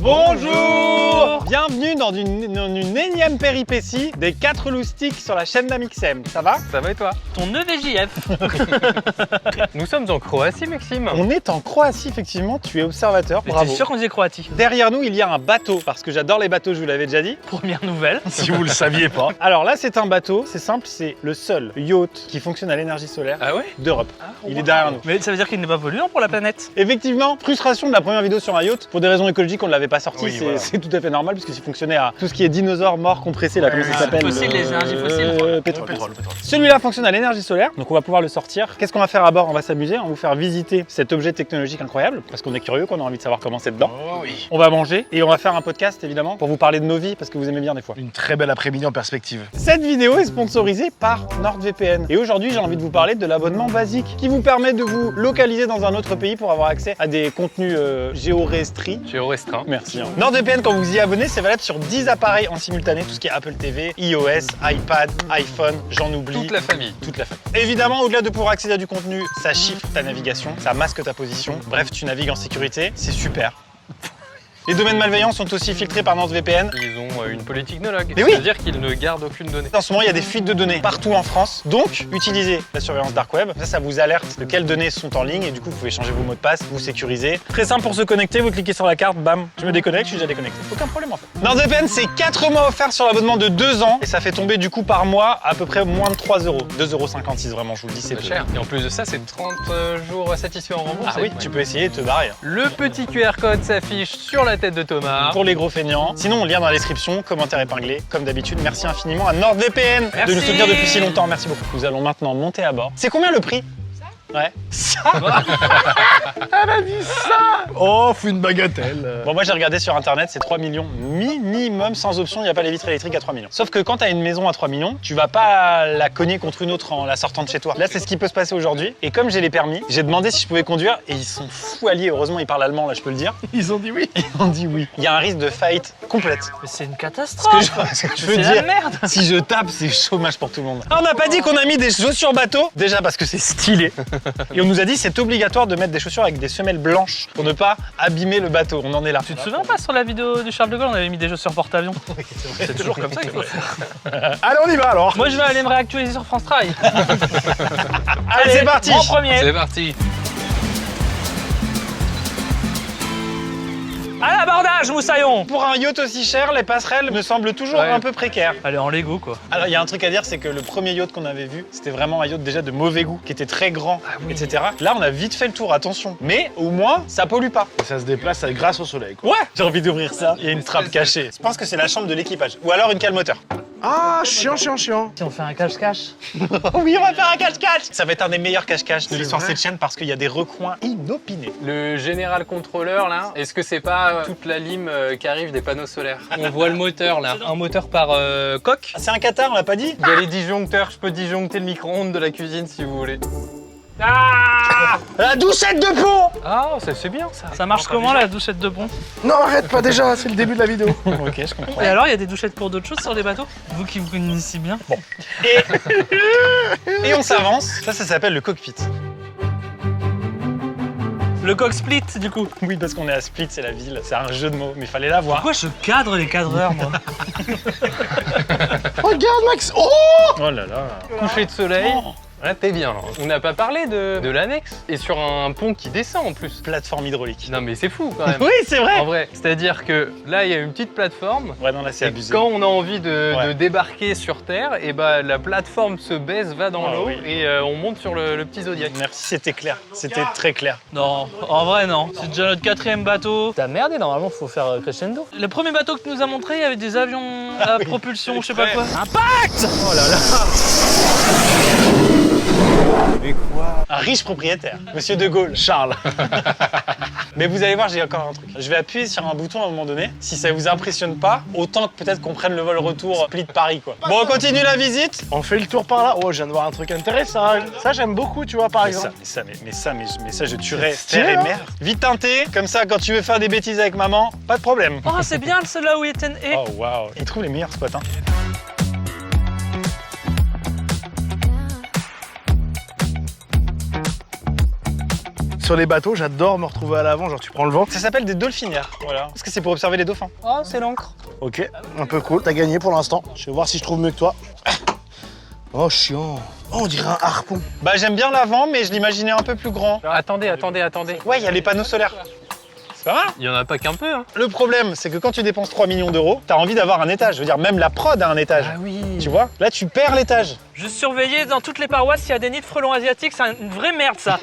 Bonjour. Bienvenue dans une énième péripétie des 4 loustiques sur la chaîne d'Amixem. Ça va? Ça va et toi? Ton EVJF. Nous sommes en Croatie, Maxime. On est en Croatie, effectivement. Tu es observateur. Bravo. T'es sûr qu'on disait Croatie? Derrière nous, il y a un bateau, parce que j'adore les bateaux, je vous l'avais déjà dit. Première nouvelle. Si vous le saviez pas. Alors là, c'est un bateau, c'est simple, c'est le seul yacht qui fonctionne à l'énergie solaire Ah ouais? d'Europe. Il est derrière nous. Mais ça veut dire qu'il n'est pas polluant pour la planète. Effectivement, frustration de la première vidéo sur un yacht. Pour des raisons écologiques, on ne l'avait pas sorti. Oui, voilà. C'est tout à fait normal, puisque s'il fonctionnait à tout ce qui est dinosaures morts compressés, là, comment ça s'appelle? Fossiles, les énergies fossiles. Pétrole. Celui-là fonctionne à l'énergie solaire, donc on va pouvoir le sortir. Qu'est-ce qu'on va faire à bord? On va s'amuser, on va vous faire visiter cet objet technologique incroyable, parce qu'on est curieux, qu'on a envie de savoir comment c'est dedans. Oh oui. On va manger et on va faire un podcast évidemment pour vous parler de nos vies, parce que vous aimez bien des fois. Une très belle après-midi en perspective. Cette vidéo est sponsorisée par NordVPN. Et aujourd'hui, j'ai envie de vous parler de l'abonnement basique qui vous permet de vous localiser dans un autre pays pour avoir accès à des contenus géorestris. Géorestreint. Merci. NordVPN, quand vous y abonnez, c'est valable sur 10 appareils en simultané, tout ce qui est Apple TV, iOS, iPad, iPhone, j'en oublie. Toute la famille. Toute la famille. Évidemment, au-delà de pouvoir accéder à du contenu, ça chiffre ta navigation, ça masque ta position. Bref, tu navigues en sécurité, c'est super. Les domaines malveillants sont aussi filtrés par NordVPN. Ils ont une politique no log. Mais oui. C'est-à-dire qu'ils ne gardent aucune donnée. En ce moment, il y a des fuites de données partout en France. Donc, utilisez la surveillance dark web. Ça vous alerte de quelles données sont en ligne et du coup, vous pouvez changer vos mots de passe, vous sécuriser. Très simple pour se connecter, vous cliquez sur la carte, bam, je me déconnecte, je suis déjà déconnecté. Aucun problème en fait. NordVPN, c'est 4 mois offerts sur l'abonnement de 2 ans et ça fait tomber du coup par mois à peu près moins de 3 €. 2,56 € vraiment, je vous le dis, c'est C'est peu. cher. Et en plus de ça, c'est 30 jours satisfaits en remboursé. Ah oui, tu peux essayer de te barrer. Le petit QR code s'affiche sur la tête de Thomas. Pour les gros feignants. Sinon, lien dans la description, commentaire épinglé, comme d'habitude. Merci infiniment à NordVPN de nous Merci. soutenir depuis si longtemps. Merci beaucoup. Nous allons maintenant monter à bord. C'est combien le prix? Ouais. Ça Elle a dit ça. Oh, faut une bagatelle. Bon, moi j'ai regardé sur internet, c'est 3 millions minimum, sans option, il n'y a pas les vitres électriques à 3 millions. Sauf que quand tu as une maison à 3 millions, tu vas pas la cogner contre une autre en la sortant de chez toi. Là, c'est ce qui peut se passer aujourd'hui. Et comme j'ai les permis, j'ai demandé si je pouvais conduire et ils sont fous alliés. Heureusement, ils parlent allemand, là, je peux le dire. Ils ont dit oui. Ils ont dit oui. Il y a un risque de faillite complète. Mais c'est une Ce catastrophe. que je veux C'est dire, la merde. si je tape, c'est chômage pour tout le monde. Ah, on n'a pas dit qu'on a mis des chaussures bateau. Déjà parce que c'est stylé. Et on nous a dit c'est obligatoire de mettre des chaussures avec des semelles blanches pour ne pas abîmer le bateau. On en est là. Tu te souviens pas sur la vidéo du Charles de Gaulle, on avait mis des chaussures porte-avions? C'est toujours comme ça qu'il faut faire. Allez, on y va alors. Moi je vais aller me réactualiser sur France Trail. Allez, c'est parti. En premier. C'est parti. À l'abordage, moussaillon. Pour un yacht aussi cher, les passerelles me semblent toujours Ouais. un peu précaires. Allez, en Lego quoi. Alors, il y a un truc à dire, c'est que le premier yacht qu'on avait vu, c'était vraiment un yacht déjà de mauvais goût, qui était très grand, etc. Là, on a vite fait le tour, attention. Mais au moins, ça pollue pas. Et ça se déplace grâce au soleil, quoi. Ouais, j'ai envie d'ouvrir ça. Il y a une trappe cachée. Je pense que c'est la chambre de l'équipage. Ou alors une cale moteur. Ah, chiant. Si on fait un cache-cache. Oui, on va faire un cache-cache. Ça va être un des meilleurs cache-cache de l'histoire de vrai. cette chaîne parce qu'il y a des recoins inopinés. Le général contrôleur là, est-ce que c'est pas toute la lime qui arrive des panneaux solaires? On voit le moteur là, un moteur par coque. Ah, c'est un Qatar, on l'a pas dit? Il y a les disjoncteurs, je peux disjoncter le micro-ondes de la cuisine si vous voulez. Ah, La douchette de pont. Ah, c'est bien ça. ça marche comment la douchette de pont? Non, arrête pas déjà, c'est le début de la vidéo. Ok, je comprends. Et alors, il y a des douchettes pour d'autres choses sur les bateaux? Vous qui vous connaissez bien. Et on s'avance. Ça s'appelle le cockpit. Le coq split du coup. Oui, parce qu'on est à Split, c'est la ville. C'est un jeu de mots, mais fallait l'avoir. Pourquoi je cadre les cadreurs moi? Regarde, Max. Oh. Oh là là. Coucher de soleil. Oh. Là, t'es bien. Là. On n'a pas parlé de l'annexe et sur un pont qui descend en plus. Plateforme hydraulique. Non mais c'est fou quand même. Oui, c'est vrai. En vrai, c'est-à-dire que là, il y a une petite plateforme. Ouais, non, là, c'est Et abusé. quand on a envie de Ouais. débarquer sur Terre, et bah, la plateforme se baisse, va dans Ah l'eau oui. et on monte sur le petit Zodiac. Merci, c'était clair. C'était très clair. Non, en vrai non. C'est déjà notre 4e bateau. T'as merdé, normalement faut faire crescendo. Le premier bateau que tu nous as montré, il y avait des avions à propulsion, je sais pas quoi. Impact! Oh là là. Mais quoi? Un riche propriétaire, Monsieur de Gaulle. Charles. Mais vous allez voir, j'ai encore un truc. Je vais appuyer sur un bouton à un moment donné. Si ça vous impressionne pas, autant que peut-être qu'on prenne le vol retour Split Paris, quoi. Bon, on continue la visite. On fait le tour par là. Oh, je viens de voir un truc intéressant. Ça, j'aime beaucoup, tu vois, par exemple. Mais ça, je tuerais C'est stylé, terre et hein. mer. Vite teinté, comme ça, quand tu veux faire des bêtises avec maman, pas de problème. Oh, c'est bien celui-là où il était. Oh waouh, il trouve les meilleurs spots, hein. Sur les bateaux, j'adore me retrouver à l'avant, genre tu prends le vent. Ça s'appelle des dolphinières, voilà. Parce que c'est pour observer les dauphins. Oh, c'est l'encre. Ok, un peu cool. T'as gagné pour l'instant. Je vais voir si je trouve mieux que toi. Oh, chiant. Oh, on dirait un harpon. Bah j'aime bien l'avant, mais je l'imaginais un peu plus grand. Attendez. Ouais, il y a les panneaux solaires. C'est pas mal. Il y en a pas qu'un peu, hein. Le problème, c'est que quand tu dépenses 3 millions d'euros, t'as envie d'avoir un étage. Je veux dire, même la prod a un étage. Ah oui. Tu vois? Là, tu perds l'étage. Juste surveiller dans toutes les paroisses s'il y a des nids de frelons asiatiques, c'est une vraie merde ça.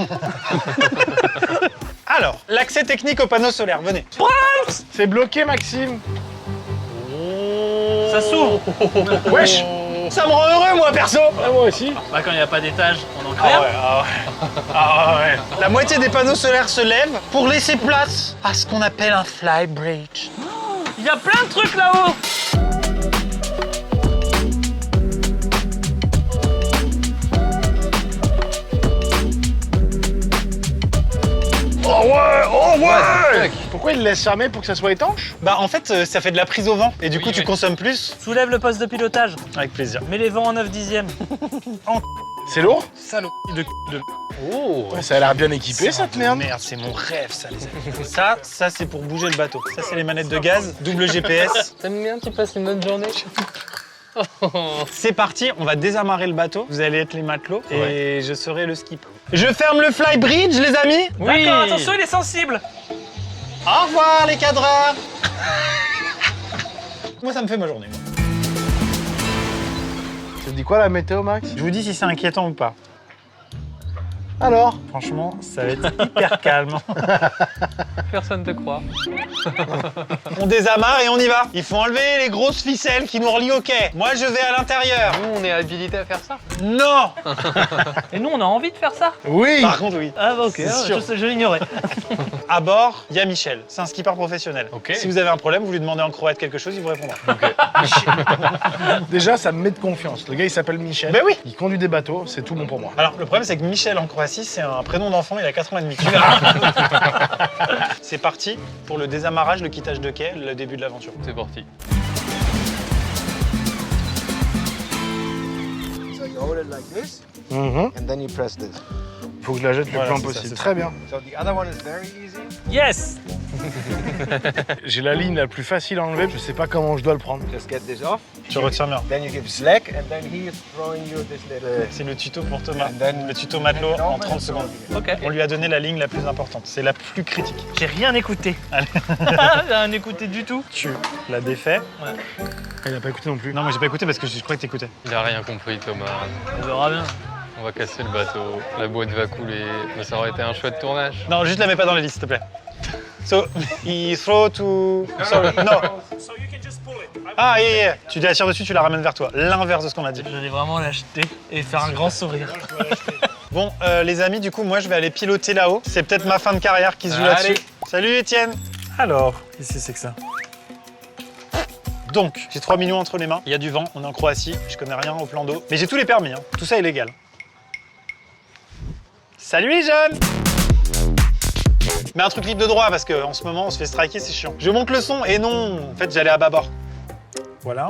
Alors, l'accès technique aux panneaux solaires, venez. C'est bloqué, Maxime. Ça s'ouvre. Wesh. Ça me rend heureux, moi, perso. Ah, moi aussi. Bah quand il n'y a pas d'étage, on en crée un. Ah ouais. La moitié des panneaux solaires se lèvent pour laisser place à ce qu'on appelle un flybridge. Il y a plein de trucs là-haut. Oh ouais. Fuck. Pourquoi il le laisse fermer pour que ça soit étanche? Bah en fait, ça fait de la prise au vent et du coup tu oui. consommes plus. Soulève le poste de pilotage. Avec plaisir. Mets les vents en 9/10. C'est lourd? Salaud de Oh. Ouais, ça a l'air bien équipé, cette merde. Merde, c'est mon rêve ça les amis. Ça c'est pour bouger le bateau. Ça c'est les manettes de gaz, double GPS. T'aimes bien, tu passes une bonne journée? C'est parti, on va désamarrer le bateau. Vous allez être les matelots et je serai le skip. Je ferme le flybridge les amis. Oui. D'accord, attention, il est sensible. Au revoir les cadreurs. Moi ça me fait ma journée. Moi. Ça te dit quoi la météo, Max? Je vous dis si c'est inquiétant ou pas. Alors? Franchement, ça va être hyper calme. Personne te croit. On désamarre et on y va. Il faut enlever les grosses ficelles qui nous relient au quai. Moi, je vais à l'intérieur. Nous, on est habilité à faire ça. Non. Et nous, on a envie de faire ça. Oui. Par contre, oui. Ah bah ok, sûr. je l'ignorais. À bord, il y a Michel. C'est un skipper professionnel. Ok. Si vous avez un problème, vous lui demandez en croate quelque chose, il vous répondra. Déjà, ça me met de confiance. Le gars, il s'appelle Michel. Ben oui. Il conduit des bateaux, c'est tout bon pour moi. Alors, le problème, c'est que Michel en Croatie, c'est un prénom d'enfant, il a 4 ans et demi. C'est parti pour le désamarrage, le quittage de quai, le début de l'aventure. C'est parti. So you hold it like this, Mhm. and then you press this. Faut que je la jette le Voilà, plus c'est loin ça, possible. c'est Très bien. So the other one is very easy. Yes. J'ai la ligne la plus facile à enlever, je sais pas comment je dois le prendre. Just get this off. Tu retiens bien. Then you give slack, and then he is throwing you this little. C'est le tuto pour Thomas. And then Le tuto matelot en 30 secondes. Ok. On lui a donné la ligne la plus importante. C'est la plus critique. J'ai rien écouté. Allez. J'ai rien écouté du tout. Tu l'as défait. Il a pas écouté non plus. Non, moi j'ai pas écouté parce que je croyais que t'écoutais. Il a rien compris, Thomas. On verra bien. On va casser le bateau. La boîte va couler. Mais ça aurait été un chouette tournage. Non, juste la mets pas dans les listes, s'il te plaît. So, he throw to... Sorry, no. Ah, yeah. Tu t'assures dessus, tu la ramènes vers toi. L'inverse de ce qu'on a dit. Je vais vraiment l'acheter et faire un grand sourire. Bon, les amis, du coup, moi, je vais aller piloter là-haut. C'est peut-être ma fin de carrière qui se joue Allez. là-dessus. Salut, Étienne. Alors, qu'est-ce que c'est que ça? Donc, j'ai 3 millions entre les mains. Il y a du vent, on est en Croatie. Je connais rien au plan d'eau. Mais j'ai tous les permis, hein. Tout ça est légal. Salut les jeunes! Mais un truc libre de droit parce qu'en ce moment on se fait striker, c'est chiant. Je monte le son et non, en fait j'allais à bâbord. Voilà.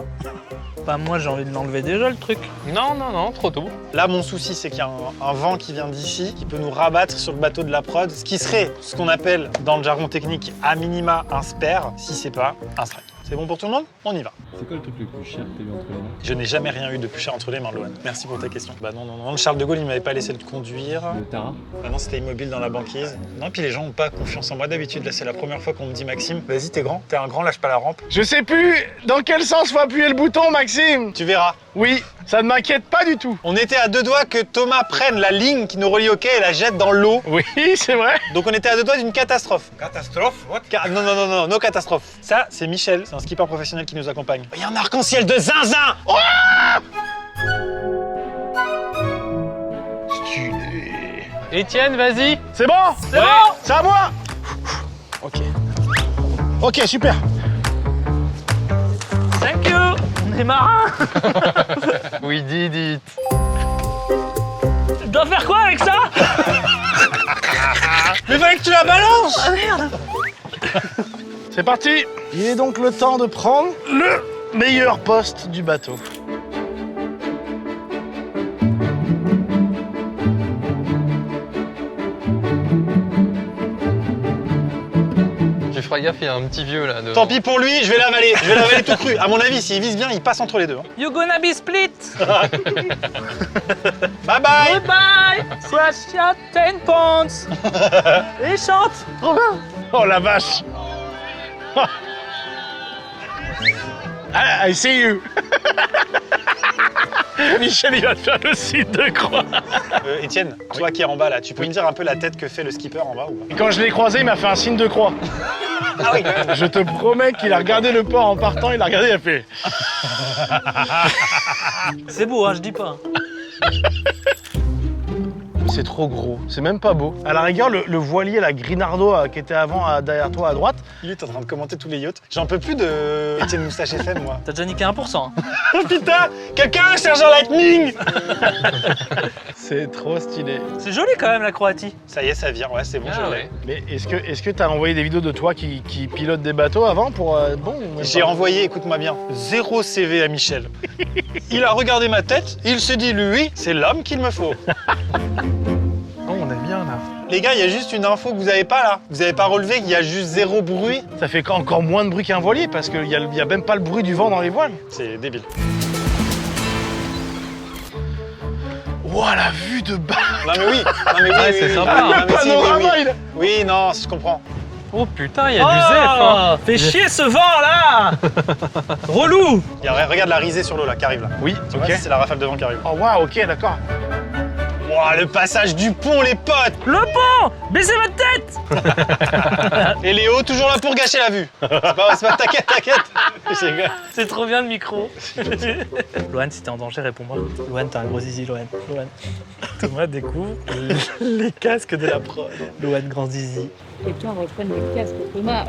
Bah moi j'ai envie de l'enlever déjà le truc. Non, trop tôt. Là mon souci c'est qu'il y a un vent qui vient d'ici, qui peut nous rabattre sur le bateau de la prod, ce qui serait ce qu'on appelle dans le jargon technique à minima un spare, si c'est pas un strike. C'est bon pour tout le monde? On y va. C'est quoi le truc le plus cher que t'as eu entre les mains? Je n'ai jamais rien eu de plus cher entre les mains, Lohan. Merci pour ta question. Bah non, Charles de Gaulle il m'avait pas laissé le conduire. Le Tara? Ah non, c'était immobile dans la banquise. Non, puis les gens ont pas confiance en moi d'habitude. Là, c'est la première fois qu'on me dit Maxime, vas-y, t'es grand, t'es un grand, lâche pas la rampe. Je sais plus dans quel sens faut appuyer le bouton, Maxime. Tu verras. Oui, ça ne m'inquiète pas du tout. On était à 2 doigts que Thomas prenne la ligne qui nous relie au quai et la jette dans l'eau. Oui, c'est vrai. Donc on était à 2 doigts d'une catastrophe. Catastrophe? What? Non, no catastrophe. Ça, c'est Michel, c'est un skipper professionnel qui nous accompagne. Il y a un arc-en-ciel de zinzin. Oh Stylé. Étienne, vas-y. C'est bon? C'est bon. C'est à moi. Ok. Ok, super. Thank you. On est marins. We did it. Je dois faire quoi avec ça? Mais fallait que tu la balances. Ah merde. C'est parti. Il est donc le temps de prendre le meilleur poste du bateau. fais gaffe, il y a un petit vieux là. Devant. Tant pis pour lui, je vais l'avaler. Je vais l'avaler tout cru. À mon avis, s'il vise bien, il passe entre les deux. You gonna be split. Bye bye. Goodbye. Scratch your 10 pounds. Et chante. Trop bien. Oh la vache. I see you. Michel, il va te faire le signe de croix. Étienne, toi qui es en bas là, tu peux me dire un peu la tête que fait le skipper en bas ou pas? Quand je l'ai croisé, il m'a fait un signe de croix. Ah oui. Je te promets qu'il a regardé le port en partant, il a regardé, il a fait. C'est beau, hein, je dis pas. C'est trop gros, c'est même pas beau. À la rigueur, le voilier, la Grinardo qui était avant derrière toi à droite. Il est en train de commenter tous les yachts. J'en peux plus de Étienne Moustache FM, moi. T'as déjà niqué 1%. Hein. Oh putain, quelqu'un cherche un lightning. C'est trop stylé. C'est joli quand même la Croatie. Ça y est, ça vient. Ouais, c'est bon, je Ah l'ai. ouais. Mais est-ce que t'as envoyé des vidéos de toi qui pilote des bateaux avant pour bon ou même J'ai pas envoyé, écoute-moi bien, 0 CV à Michel. Il a regardé ma tête, il s'est dit, lui, c'est l'homme qu'il me faut. Oh, on est bien là. Les gars, il y a juste une info que vous avez pas là. Vous avez pas relevé qu'il y a juste 0 bruit. Ça fait encore moins de bruit qu'un voilier parce qu'il y a même pas le bruit du vent dans les voiles. C'est débile. Ouah, la vue de bas. Non mais oui, non mais oui, Ouais, oui, c'est oui. sympa. Non, mais si, oui, Panorama, oui. il a- Oui, non, je comprends. Oh putain, il y a du zef. Hein. Fais chier ce vent là. Relou. Regarde la risée sur l'eau là qui arrive là. Oui, Tu vois, ok. c'est la rafale de vent qui arrive. Oh waouh, ok, d'accord. Ouah, le passage du pont, les potes. Le pont. Baissez votre tête. Et Léo, toujours là pour gâcher la vue. C'est pas t'inquiète, t'inquiète. Je rigole. C'est trop bien le micro. Loane, si t'es en danger, réponds-moi. Loane, t'as un gros zizi, Loane. Loane. Thomas découvre les casques de la prod. Loane, grand zizi. Quelqu'un reprenne le casque, Thomas.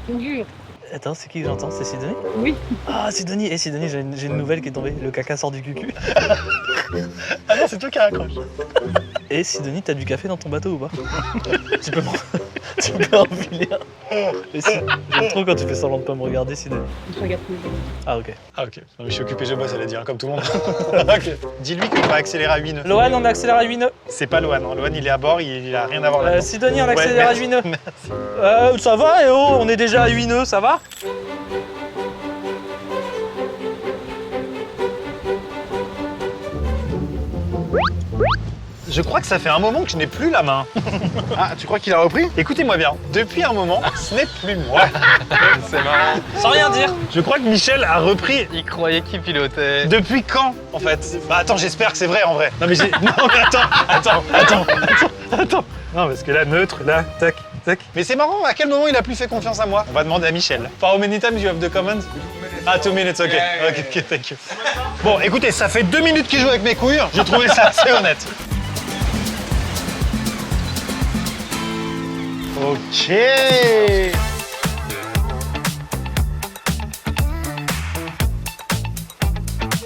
Je te jure. Attends, c'est qui que j'entends? C'est Sidonie? Oui. Ah, Sidonie. Et Sidonie, j'ai une nouvelle qui est tombée. Le caca sort du cucu. Ah non, c'est toi qui raccroche. Et Sidonie, t'as du café dans ton bateau ou pas? Tu peux tu peux en filer un. Et si, j'aime trop quand tu fais semblant de pas me regarder, Sidonie. Je regarde tous les jours. Ah, ok. Ah ok. Non mais je suis occupé, je bosse, elle a dit, hein, comme tout le monde. Ok. Dis-lui qu'on va accélérer à 8 nœuds. Loane, on accélère à 8 nœuds. C'est pas Loane, hein. Loane il est à bord, il a rien à voir là-dedans. Sidonie, on Ouais, accélère à merci. 8 nœuds. Merci. Ça va, et oh, on est déjà à 8 nœuds, ça va? Je crois que ça fait un moment que je n'ai plus la main. Ah, tu crois qu'il a repris? Écoutez-moi bien, depuis un moment, ce n'est plus moi. C'est marrant. Sans rien dire. Je crois que Michel a repris. Il croyait qu'il pilotait. Depuis quand, en fait? Bah attends, j'espère que c'est vrai en vrai. Non mais j'ai... Non mais attends. Non parce que là, neutre, là, tac, tac. Mais c'est marrant, à quel moment il a plus fait confiance à moi? On va demander à Michel. For how many times you have the commands? Ah, 2 minutes, ok. Ok, thank you. Bon, écoutez, ça fait 2 minutes qu'il joue avec mes couilles. J'ai trouvé ça assez honnête. Ok.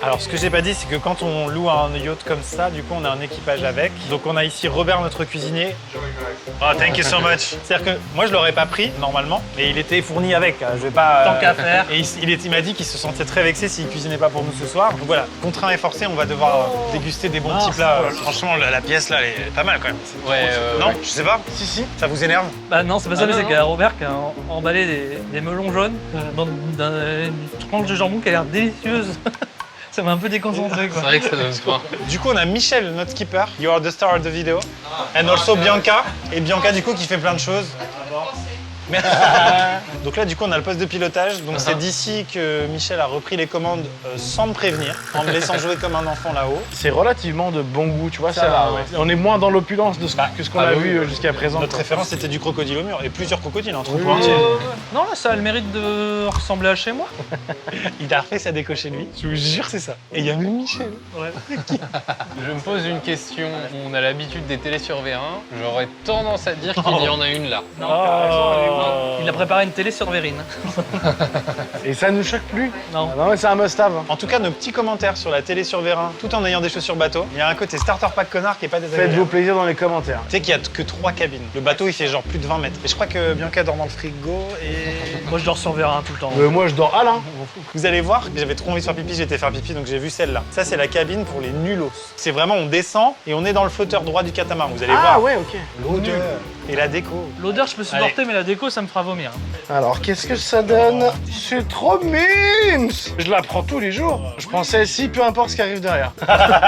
Alors ce que j'ai pas dit, c'est que quand on loue un yacht comme ça, du coup on a un équipage avec. Donc on a ici Robert, notre cuisinier. Oh, thank you so much. C'est-à-dire que moi je l'aurais pas pris normalement, mais il était fourni avec. Je vais pas. Tant qu'à faire. Et il m'a dit qu'il se sentait très vexé s'il cuisinait pas pour nous ce soir. Donc voilà, contraint et forcé, on va devoir déguster des bons petits plats. Franchement, la pièce là, elle est pas mal quand même. Ouais, Non, ouais. je sais pas. Si. Ça vous énerve? Bah non, c'est pas ça, Ah mais non, c'est non. qu'il y a Robert qui a emballé des melons jaunes dans une tranche de jambon qui a l'air délicieuse. Ça m'a un peu déconcentré quoi. C'est vrai que ça donne faim. Du coup, on a Michel, notre skipper. You are the star of the video. And also Bianca. Et Bianca, du coup, qui fait plein de choses. Merci. Donc là, du coup, on a le poste de pilotage. Donc c'est d'ici que Michel a repris les commandes sans me prévenir, en me laissant jouer comme un enfant là-haut. C'est relativement de bon goût, tu vois. Ça va, ouais. On est moins dans l'opulence que ce qu'on ah a bah vu oui. jusqu'à présent. Notre quoi. référence, c'était du crocodile au mur. Et plusieurs crocodiles, un troupeau Oui. entier. Non, là, ça a le mérite de ressembler à chez moi. Il a refait sa déco chez lui. Je vous jure, c'est ça. Et il y a même Michel. Je me pose une question. On a l'habitude des télésurveillants. J'aurais tendance à dire qu'il y en a une là. Non, Oh. il a préparé une télé sur Vérine. Et ça nous choque plus. Non. Ah non, mais c'est un must-have. En tout cas, nos petits commentaires sur la télé sur Vérin, tout en ayant des chaussures bateau. Il y a un côté starter pack connard qui est pas désagréable. Faites-vous plaisir dans les commentaires. Tu sais qu'il y a que 3 cabines. Le bateau, il fait genre plus de 20 mètres. Et je crois que Bianca dort dans le frigo et... Moi, je dors sur Vérin tout le temps. Moi, je dors à l'un. fou. Vous allez voir que j'avais trop envie de faire pipi, j'étais faire pipi, donc j'ai vu celle-là. Ça, c'est la cabine pour les nulos. C'est vraiment, on descend et on est dans le flotteur droit du catamaran. Vous allez Ah voir. ouais, ok. L'odeur et la déco. L'odeur, je peux supporter, mais la déco, ça me fera vomir. Alors, qu'est-ce que ça donne? C'est trop mince. Je la prends tous les jours. Je prends celle-ci, peu importe ce qui arrive derrière.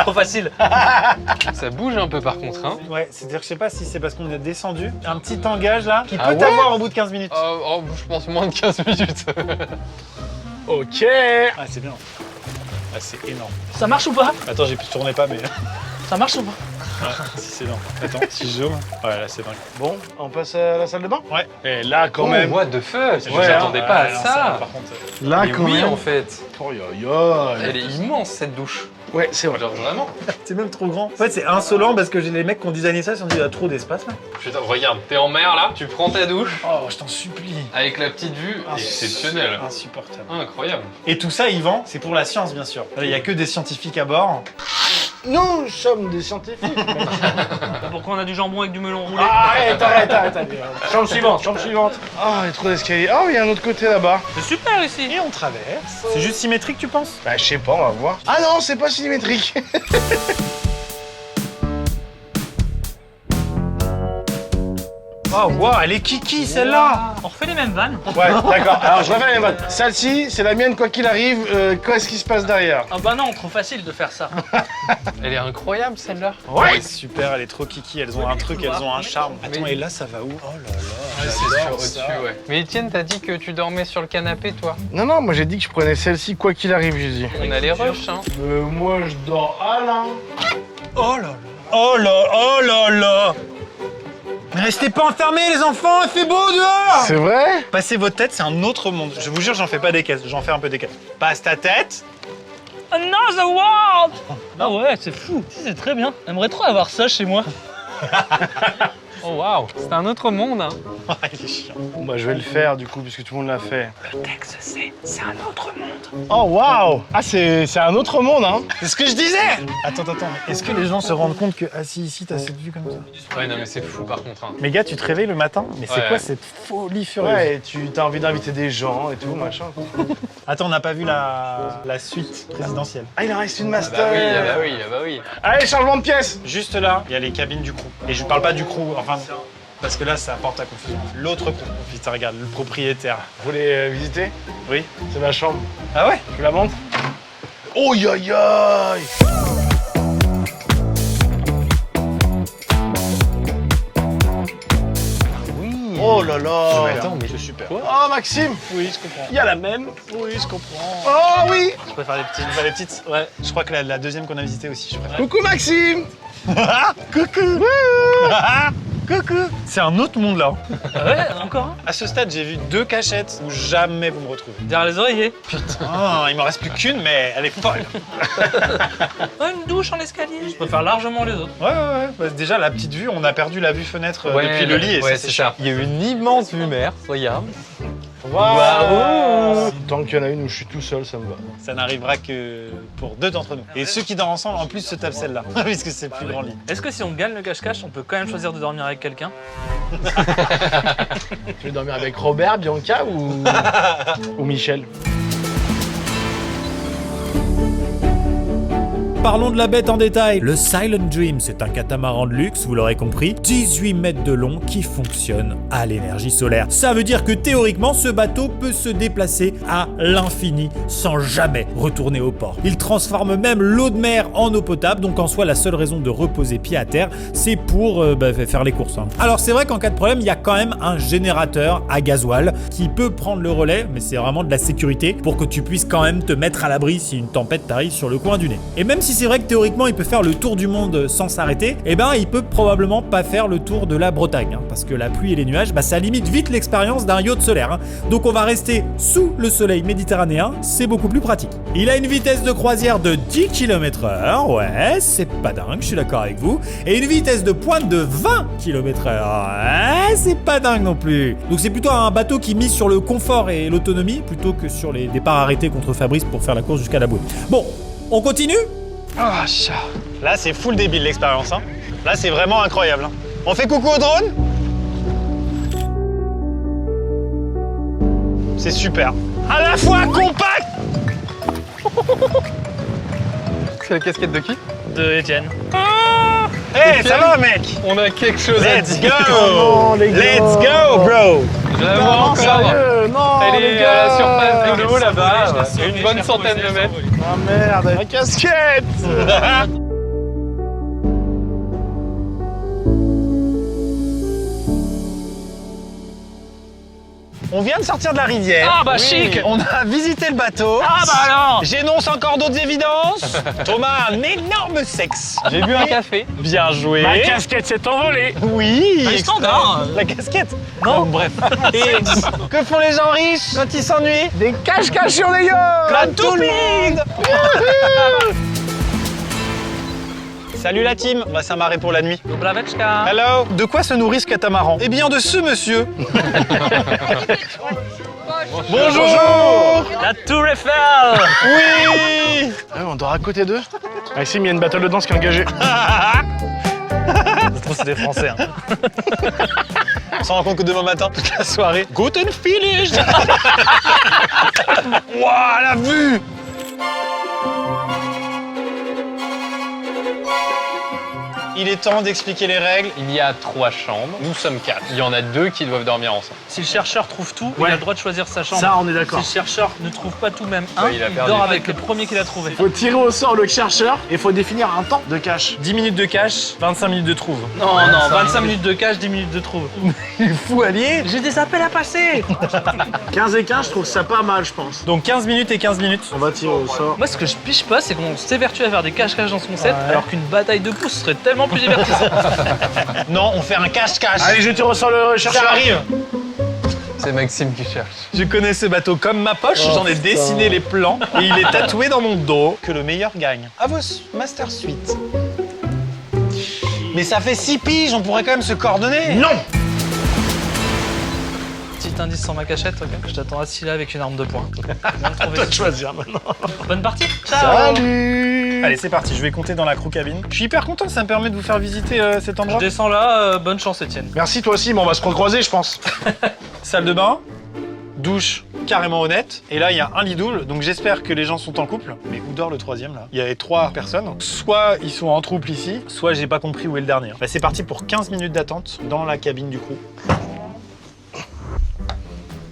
Trop facile. Ça bouge un peu par contre, hein. Ouais, c'est-à-dire que je sais pas si c'est parce qu'on est descendu. Un petit tangage là qui Ah peut ouais t'avoir au bout de 15 minutes. Je pense moins de 15 minutes. Ok. Ah, c'est bien. Ah, c'est énorme. Ça marche ou pas? Attends, j'ai pu tourner pas, mais. Ça marche ou pas? si c'est énorme. Attends, si je zoome. Ouais, là, c'est dingue. Bon, on passe à la salle de bain? Ouais. Et là, quand Oh, même. what the fuck. Je Ouais, m'attendais pas à non, ça. par contre. Là, Mais oui, en fait. Oh, yo, yo. Elle est immense cette douche. Ouais, c'est vrai. Genre vraiment. C'est même trop grand. En fait, c'est insolent parce que j'ai les mecs qui ont designé ça, ils se sont dit, il y a trop d'espace là. Putain, regarde, t'es en mer là, tu prends ta douche Oh, je t'en supplie. avec la petite vue exceptionnelle. Insupportable. Incroyable. Et tout ça, Yvan, c'est pour la science, bien sûr. Il y a que des scientifiques à bord. Nous sommes des scientifiques. Pourquoi on a du jambon avec du melon roulé? Arrête. Chambre suivante, chambre suivante. Ah, il y a trop d'escaliers. Ah oui, il y a un autre côté là-bas. C'est super ici. Et on traverse. C'est juste symétrique, tu penses? Bah, je sais pas, on va voir. Ah non, c'est pas symétrique. Oh, wow, elle est kiki celle-là. On refait les mêmes vannes. Ouais, d'accord. Alors, je refais les votes. Celle-ci, c'est la mienne, quoi qu'il arrive. Qu'est-ce qui se passe derrière? Ah bah non, trop facile de faire ça. Elle est incroyable celle-là. Ouais, super, elle est trop kiki, elles ont un truc, elles ont un charme. Attends, Mais- et là, ça va où? Oh là là, C'est sur j'adore au-dessus, ça. ouais. Mais Étienne, t'as dit que tu dormais sur le canapé, toi. Non, moi, j'ai dit que je prenais celle-ci, quoi qu'il arrive, j'ai dit. On a les rushs, hein. Moi, je dors à là. Oh là là. Oh là, oh là là. Mais restez pas enfermés les enfants, il fait beau dehors. C'est vrai? Passez votre tête, c'est un autre monde. Je vous jure, j'en fais pas des caisses, j'en fais un peu des caisses. Passe ta tête. Another world. Ah ouais, c'est fou. Si, c'est très bien. J'aimerais trop avoir ça chez moi. Oh waouh, c'est un autre monde, hein. Ah, il est chiant. Bon, bah, je vais le faire, du coup, puisque tout le monde l'a fait. Le texte, c'est un autre monde. Oh, waouh! Ah, c'est un autre monde, hein? C'est ce que je disais. Attends, mais est-ce que les gens se rendent compte que assis ici, t'as cette vue comme ça? Ouais, non mais c'est fou par contre, hein. Mais gars, tu te réveilles le matin, mais c'est Ouais. quoi cette folie furieuse? Ouais, et tu as envie d'inviter des gens et tout, machin. Attends, on n'a pas vu la suite présidentielle. Ah, il en reste une Ah master! bah oui, ah bah oui, ah bah oui. Allez, changement de pièce! Juste là, il y a les cabines du crew. Et je parle pas du crew, enfin, parce que là, ça apporte à confusion. L'autre crew. Oh, putain, regarde, le propriétaire. Vous voulez visiter? Oui. C'est ma chambre. Ah ouais? Je vous la montre? Oh, aïe, aïe! Oh là là! Attends, mais c'est super. Oh, Maxime! Oui, je comprends. Il y a la même! Oui, je comprends. Oh oui! Je préfère les petites. Tu préfères les petites? Ouais. Je crois que la deuxième qu'on a visitée aussi, je préfère. Coucou, Maxime! Coucou. Coucou. C'est un autre monde là. Ah ouais, encore un. À ce stade, j'ai vu 2 cachettes où jamais vous me retrouvez. Derrière les oreillers. Oh, il m'en reste plus qu'une, mais elle est folle. Oh, une douche en escalier. Je préfère largement les autres. Ouais. Bah, déjà, la petite vue, on a perdu la vue fenêtre depuis le lit et ouais, ça, c'est cher. Il y a une immense vue mer, regarde. Waouh! Tant qu'il y en a une où je suis tout seul, ça me va. Ça n'arrivera que pour 2 d'entre nous. Et ceux qui dorment ensemble, en plus, se tapent celle-là, puisque c'est le plus grand lit. Est-ce que si on gagne le cache-cache, on peut quand même choisir de dormir avec quelqu'un? Tu veux dormir avec Robert, Bianca ou Michel? Parlons de la bête en détail. Le Silent Dream, c'est un catamaran de luxe, vous l'aurez compris, 18 mètres de long qui fonctionne à l'énergie solaire. Ça veut dire que théoriquement, ce bateau peut se déplacer à l'infini sans jamais retourner au port. Il transforme même l'eau de mer en eau potable, donc en soi, la seule raison de reposer pied à terre, c'est pour faire les courses. Alors c'est vrai qu'en cas de problème, il y a quand même un générateur à gasoil qui peut prendre le relais, mais c'est vraiment de la sécurité pour que tu puisses quand même te mettre à l'abri si une tempête t'arrive sur le coin du nez. Et même si c'est vrai que théoriquement il peut faire le tour du monde sans s'arrêter, eh ben il peut probablement pas faire le tour de la Bretagne, parce que la pluie et les nuages, ça limite vite l'expérience d'un yacht solaire. Donc on va rester sous le soleil méditerranéen, c'est beaucoup plus pratique. Il a une vitesse de croisière de 10 km/h, ouais, c'est pas dingue, je suis d'accord avec vous, et une vitesse de pointe de 20 km/h, ouais, c'est pas dingue non plus. Donc c'est plutôt un bateau qui mise sur le confort et l'autonomie, plutôt que sur les départs arrêtés contre Fabrice pour faire la course jusqu'à la bouée. Bon, on continue ? Ah, ça. Là, c'est full débile l'expérience. Hein. Là, c'est vraiment incroyable. Hein. On fait coucou au drone? C'est super. À la fois compact C'est la casquette de qui? De Etienne. Hey, ça va, mec? On a quelque chose à Let's dire. go! non, les gars. Let's go, bro! Je la vois encore. Sérieux, non, Elle les est gars. à la surface de l'eau là-bas, une bonne centaine de mètres. Ah merde, la casquette. On vient de sortir de la rivière. Ah bah chic. On a visité le bateau. Ah bah alors. J'énonce encore d'autres évidences. Thomas a un énorme sexe. J'ai bu un café. Bien joué. Ma casquette s'est envolée. Oui. Ah, standard. La casquette. Non. Bref. Et que font les gens riches quand ils s'ennuient? Des cache-cache sur les yachts. Comme tout le monde. Salut la team, on va s'amarrer pour la nuit. Blavechka. Hello. De quoi se nourrit ce catamaran? Eh bien de ce monsieur. Bonjour. La Tour Eiffel. Oui. Ah, on dort à côté d'eux. Maxime, il y a une battle de danse qui est engagée. Je trouve que c'est des Français. Hein. On s'en rend compte que demain matin, toute la soirée. Guten finished. Waouh, la vue. Il est temps d'expliquer les règles. Il y a 3 chambres, nous sommes 4. Il y en a 2 qui doivent dormir ensemble. Si le chercheur trouve tout, il Ouais. a le droit de choisir sa chambre. Ça, on est d'accord. Si le chercheur ne trouve pas tout même un, Ouais, il a il perdu. dort avec le premier qu'il a trouvé. Faut tirer au sort le chercheur et faut définir un temps de cache. 10 minutes de cash, 25 minutes de trouve. Non, non, 25 minutes de cache, 10 minutes de trouve. Il est fou allié. J'ai des appels à passer. 15 et 15, je trouve ça pas mal, je pense. Donc 15 minutes et 15 minutes. On va tirer au sort. Moi, ce que je piche pas, c'est qu'on s'évertue à faire des cache-cache dans son set, alors qu'une bataille de pouces serait tellement plus divertissante. Non, on fait un cache-cache. Allez, je tire au sort le Ça chercheur. arrive. C'est Maxime qui cherche. Je connais ce bateau comme ma poche, j'en ai dessiné les plans et il est tatoué dans mon dos. Que le meilleur gagne. À vos Master Suite. Mais ça fait 6 piges, on pourrait quand même se coordonner. Non. Petit indice sans ma cachette, ok. Je t'attends assis là avec une arme de poing. Viens me trouver Toi si de choisir maintenant. Bonne partie. Ciao. Salut. Allez, c'est parti, je vais compter dans la crew cabine. Je suis hyper content, ça me permet de vous faire visiter cet Je endroit. descends là, bonne chance Étienne. Merci toi aussi, mais on va se recroiser, je pense. Salle de bain, douche carrément honnête. Et là, il y a un lit double, donc j'espère que les gens sont en couple. Mais où dort le troisième là? Il y avait 3 personnes. Soit ils sont en trouble ici, soit j'ai pas compris où est le dernier. Bah, c'est parti pour 15 minutes d'attente dans la cabine du crew.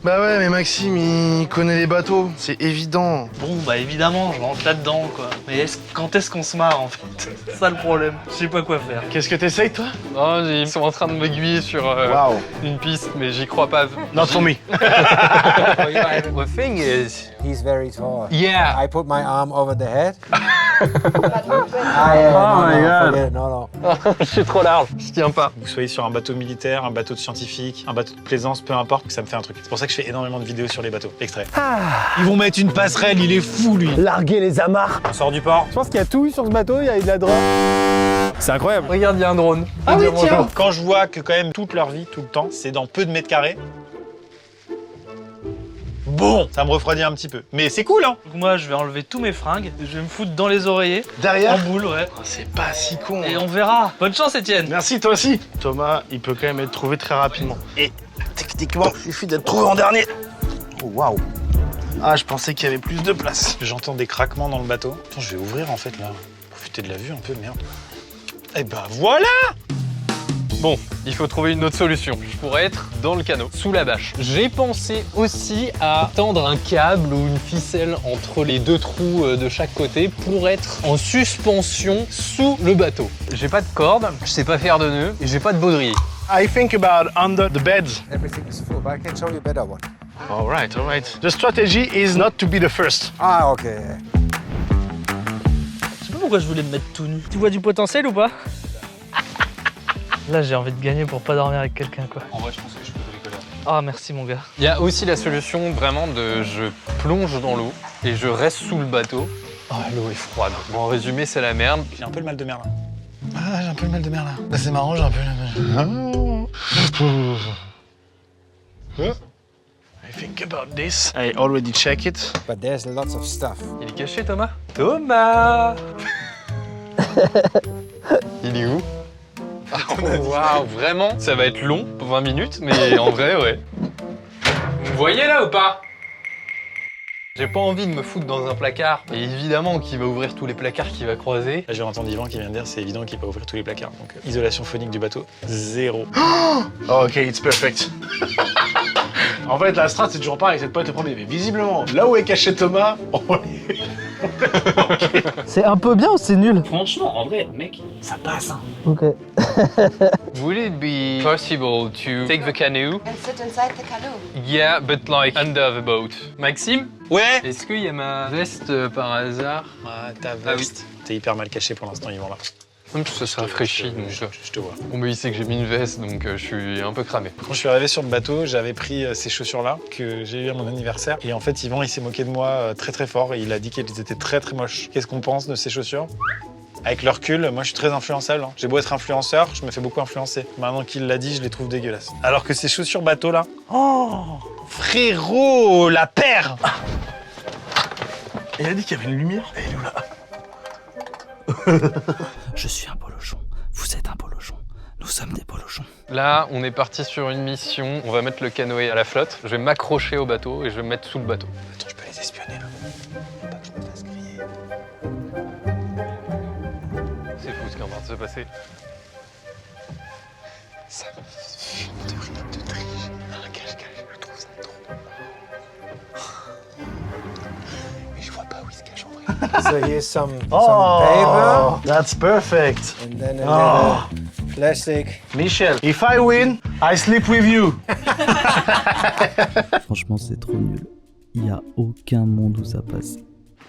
Bah ouais, mais Maxime, il connaît les bateaux, c'est évident. Bon bah évidemment, je rentre là-dedans quoi. Mais quand est-ce qu'on se marre en fait? C'est ça le problème. Je sais pas quoi faire. Qu'est-ce que t'essayes, toi? Oh, ils sont en train de m'aiguiller sur Waouh. une piste, mais j'y crois pas. Not for me. The thing is, He's very tall. yeah. I put my arm over the head. no, forget it. No. Je suis trop large. Je tiens pas. Vous soyez sur un bateau militaire, un bateau de scientifique, un bateau de plaisance, peu importe, ça me fait un truc. C'est pour ça que je fais énormément de vidéos sur les bateaux. Extrait. Ils vont mettre une passerelle, il est fou lui. Larguer les amarres. On sort du port. Je pense qu'il y a tout sur ce bateau, il y a de la drogue. C'est incroyable. Regarde, il y a un drone. Ah oui, tiens. Quand je vois que quand même toute leur vie, tout le temps, c'est dans peu de mètres carrés. Bon, ça me refroidit un petit peu. Mais c'est cool, hein. Donc moi je vais enlever tous mes fringues, je vais me foutre dans les oreillers, en Derrière. boule ouais. Oh, c'est pas si con. Et on verra. Bonne chance Étienne. Merci, toi aussi. Thomas, il peut quand même être trouvé très rapidement. Et techniquement, il suffit d'être trouvé en dernier. Oh, waouh. Ah, je pensais qu'il y avait plus de place. J'entends des craquements dans le bateau. Attends, je vais ouvrir en fait là. Profiter de la vue un peu, merde. Et ben voilà. Bon, il faut trouver une autre solution. Je pourrais être dans le canot, sous la bâche. J'ai pensé aussi à tendre un câble ou une ficelle entre les 2 trous de chaque côté pour être en suspension sous le bateau. J'ai pas de corde, je sais pas faire de nœud et j'ai pas de baudrier. I think about under the beds. Everything is full, but I can show you a better one. All right, all right. The strategy is not to be the first. Ah, okay. Je sais pas pourquoi je voulais me mettre tout nu. Tu vois du potentiel ou pas? Là j'ai envie de gagner pour pas dormir avec quelqu'un quoi. En vrai, je pense que je peux bricoler. Ah merci mon gars. Il y a aussi la solution vraiment de je plonge dans l'eau et je reste sous le bateau. Oh, l'eau est froide. Bon, en résumé, c'est la merde. J'ai un peu le mal de mer là. Ah, j'ai un peu le mal de mer là. Bah, c'est marrant, j'ai un peu le mal de mer. I think about this. I already check it. But there's lots of stuff. Il est caché, Thomas? Thomas. Il est où? Waouh, vraiment? Ça va être long, 20 minutes, mais en vrai, ouais. Vous me voyez là ou pas? J'ai pas envie de me foutre dans un placard. Et évidemment qu'il va ouvrir tous les placards qu'il va croiser. Là, j'ai entendu Yvan qui vient de dire c'est évident qu'il peut ouvrir tous les placards. Donc, isolation phonique du bateau, 0. Oh, ok, it's perfect. En fait, la strat, c'est toujours pareil, c'est de pas être le premier. Mais visiblement, là où est caché Thomas, C'est un peu bien ou c'est nul? Franchement, en vrai, mec, ça passe. Hein. Ok. Would it be possible to take the canoe? And sit inside the canoe. Yeah, but like under the boat. Maxime? Ouais. Est-ce qu'il y a ma veste par hasard? Ah, ta Ah veste. T'es hyper mal caché pour l'instant, Yvan, là. Ça se rafraîchit, donc Je te vois. bon, mais il sait que j'ai mis une veste, donc je suis un peu cramé. Quand je suis arrivé sur le bateau, j'avais pris ces chaussures-là que j'ai eu à mon anniversaire. Et en fait, Yvan, il s'est moqué de moi très très fort et il a dit qu'elles étaient très très moches. Qu'est-ce qu'on pense de ces chaussures? Avec le recul, moi je suis très influençable. Hein. J'ai beau être influenceur, je me fais beaucoup influencer. Maintenant qu'il l'a dit, je les trouve dégueulasses. Alors que ces chaussures bateau là, oh frérot, la paire. il a dit qu'il y avait une lumière. Elle est où là? Je suis un polochon. Vous êtes un polochon. Nous sommes des polochons. Là, on est parti sur une mission. On va mettre le canoë à la flotte. Je vais m'accrocher au bateau et je vais me mettre sous le bateau. Attends, je peux les espionner là. Faut pas que je me fasse griller. C'est fou ce qui est en train de se passer. Ça me fume de rire de triche. Un cache-cache, je trouve ça trop. Mais je vois pas où il se cache en vrai. So here's some Oh, paper that's perfect. and then a little plastic. Michel, if I win, I sleep with you. Franchement, c'est trop nul. Il n'y a aucun monde où ça passe.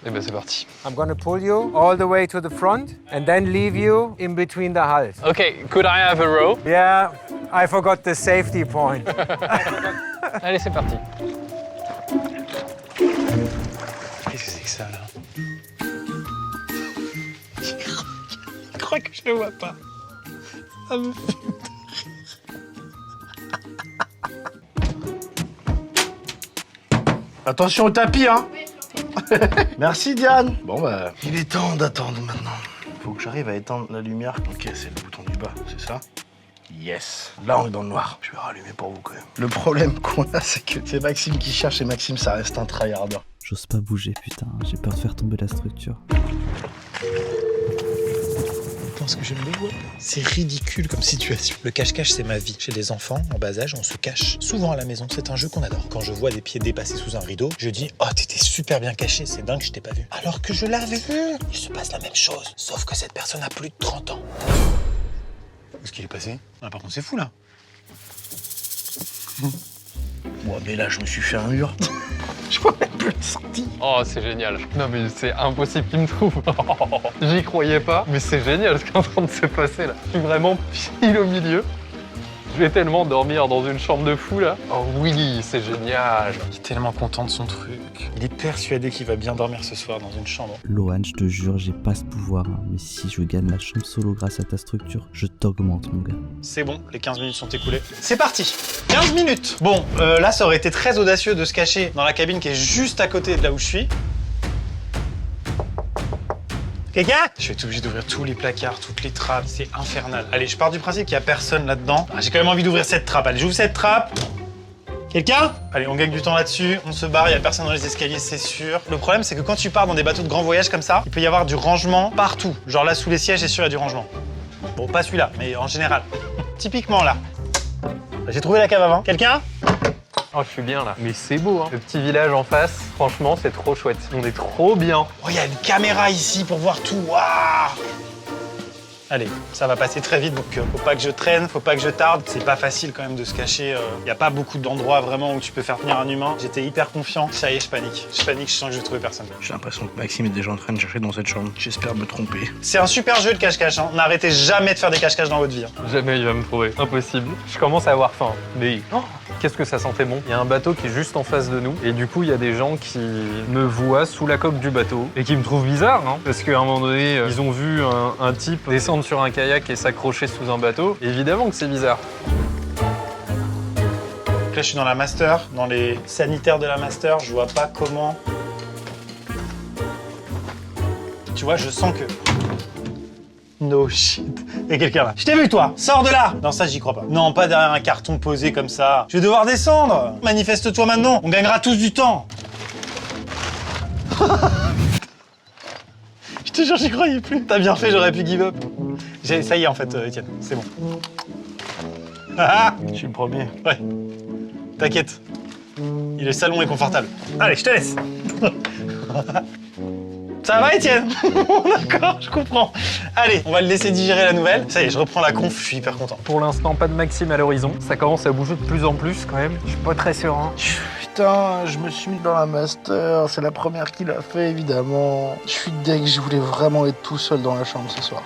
Et ben c'est parti. I'm gonna pull you all the way to the front and then leave you in between the hulls. Ok, could I have a row? Yeah, I forgot the safety point. Allez, c'est parti. Qu'est-ce que c'est que ça là? Je crois que je le vois pas. Ça me fume. Attention au tapis, hein. Merci Diane. Bon bah, il est temps d'attendre maintenant. Faut que j'arrive à éteindre la lumière. Ok, c'est le bouton du bas, c'est ça? Yes. Là, on est dans le noir. Je vais rallumer pour vous quand même. Le problème qu'on a, c'est que c'est Maxime qui cherche et Maxime, ça reste un tryharder. J'ose pas bouger, putain. J'ai peur de faire tomber la structure. Je pense que je ne les vois pas. C'est ridicule comme situation. Le cache-cache, c'est ma vie. Chez des enfants en bas âge, on se cache souvent à la maison. C'est un jeu qu'on adore. Quand je vois des pieds dépassés sous un rideau, je dis « Oh, t'étais super bien caché, c'est dingue, je t'ai pas vu. » Alors que je l'avais vu. Il se passe la même chose, sauf que cette personne a plus de 30 ans. Où est-ce qu'il est passé? Ah, par contre, c'est fou, là. Ouais, mais là, je me suis fait un mur. Je vois même plus le sortie. Oh, c'est génial. Non, mais c'est impossible qu'il me trouve. J'y croyais pas, mais c'est génial ce qui est en train de se passer là. Je suis vraiment pile au milieu. Je vais tellement dormir dans une chambre de fou là. Oh Willy, c'est génial. Il est tellement content de son truc. Il est persuadé qu'il va bien dormir ce soir dans une chambre. Lohan, je te jure, j'ai pas ce pouvoir. Hein. Mais si je gagne la chambre solo grâce à ta structure, je t'augmente, mon gars. C'est bon, les 15 minutes sont écoulées. C'est parti! 15 minutes! Bon, là, ça aurait été très audacieux de se cacher dans la cabine qui est juste à côté de là où je suis. Quelqu'un? Je vais être obligé d'ouvrir tous les placards, toutes les trappes, c'est infernal. Allez, je pars du principe qu'il n'y a personne là-dedans. Ah, j'ai quand même envie d'ouvrir cette trappe. Allez, j'ouvre cette trappe. Quelqu'un? Allez, on gagne du temps là-dessus, on se barre, il n'y a personne dans les escaliers, c'est sûr. Le problème, c'est que quand tu pars dans des bateaux de grand voyage comme ça, il peut y avoir du rangement partout. Genre là, sous les sièges, c'est sûr, il y a du rangement. Bon, pas celui-là, mais en général. Typiquement là. J'ai trouvé la cave à vin. Quelqu'un? Oh, je suis bien là. Mais c'est beau, hein. Le petit village en face, franchement, c'est trop chouette. On est trop bien. Oh, il y a une caméra ici pour voir tout. Waouh! Allez, ça va passer très vite, donc faut pas que je traîne, faut pas que je tarde. C'est pas facile quand même de se cacher. Y a pas beaucoup d'endroits vraiment où tu peux faire tenir un humain. J'étais hyper confiant. Ça y est, je panique. Je panique, je sens que je vais trouver personne. J'ai l'impression que Maxime est déjà en train de chercher dans cette chambre. J'espère me tromper. C'est un super jeu de cache-cache. Hein. N'arrêtez jamais de faire des cache-cache dans votre vie. Hein. Jamais il va me trouver. Impossible. Je commence à avoir faim. Mais qu'est-ce que ça sentait bon. Il y a un bateau qui est juste en face de nous. Et du coup, il y a des gens qui me voient sous la coque du bateau. Et qui me trouvent bizarre, hein. Parce qu'à un moment donné, ils ont vu un type descendre sur un kayak et s'accrocher sous un bateau. Évidemment que c'est bizarre. Là, je suis dans la master, dans les sanitaires de la master. Je vois pas comment... Tu vois, je sens que... No shit. Il y a quelqu'un là. Je t'ai vu, toi. Sors de là. Non, ça, j'y crois pas. Non, pas derrière un carton posé comme ça. Je vais devoir descendre. Manifeste-toi maintenant. On gagnera tous du temps. Je te jure, j'y croyais plus. T'as bien fait, j'aurais pu give up. Ça y est, en fait, Étienne, c'est bon. Je suis le premier. Ouais. T'inquiète. Le salon est confortable. Allez, je te laisse. Ça va, Étienne? D'accord, je comprends. Allez, on va le laisser digérer la nouvelle. Ça y est, je reprends la conf, je suis hyper content. Pour l'instant, pas de Maxime à l'horizon. Ça commence à bouger de plus en plus quand même. Je suis pas très serein. Putain, je me suis mis dans la master. C'est la première qu'il a fait, évidemment. Je suis deg, je voulais vraiment être tout seul dans la chambre ce soir.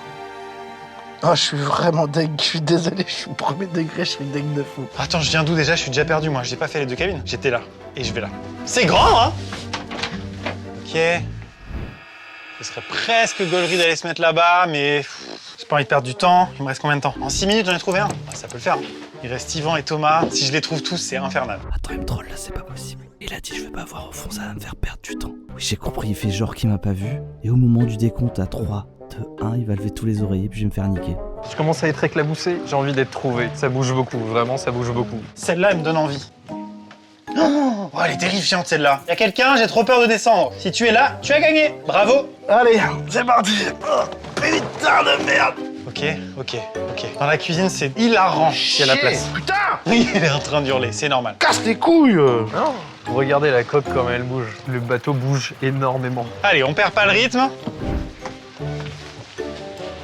Ah, je suis vraiment deg, je suis désolé, je suis au premier degré, je suis deg de fou. Attends, je viens d'où déjà? Je suis déjà perdu, moi. J'ai pas fait les 2 cabines. J'étais là. Et je vais là. C'est grand, hein? Ok. Ce serait presque gaulerie d'aller se mettre là-bas, mais j'ai pas envie de perdre du temps. Il me reste combien de temps? En 6 minutes, j'en ai trouvé un. Ah, ça peut le faire. Il reste Yvan et Thomas. Si je les trouve tous, c'est infernal. Attends, il me troll là, c'est pas possible. Il a dit je vais pas voir au fond, ça va me faire perdre du temps. Oui, j'ai compris, il fait genre qu'il m'a pas vu. Et au moment du décompte à 3, 2, 1, il va lever tous les oreillers puis je vais me faire niquer. Je commence à être éclaboussé. J'ai envie d'être trouvé. Ça bouge beaucoup, vraiment, ça bouge beaucoup. Celle-là, elle me donne envie. Oh, elle est terrifiante, celle-là. Y a quelqu'un? J'ai trop peur de descendre. Si tu es là, tu as gagné. Bravo. Allez, c'est parti. Oh, putain de merde. Ok. Dans la cuisine, c'est hilarant s'il y a la place. Putain. Oui, il est en train d'hurler, c'est normal. Casse les couilles. Non. Regardez la coque comme elle bouge. Le bateau bouge énormément. Allez, on perd pas le rythme.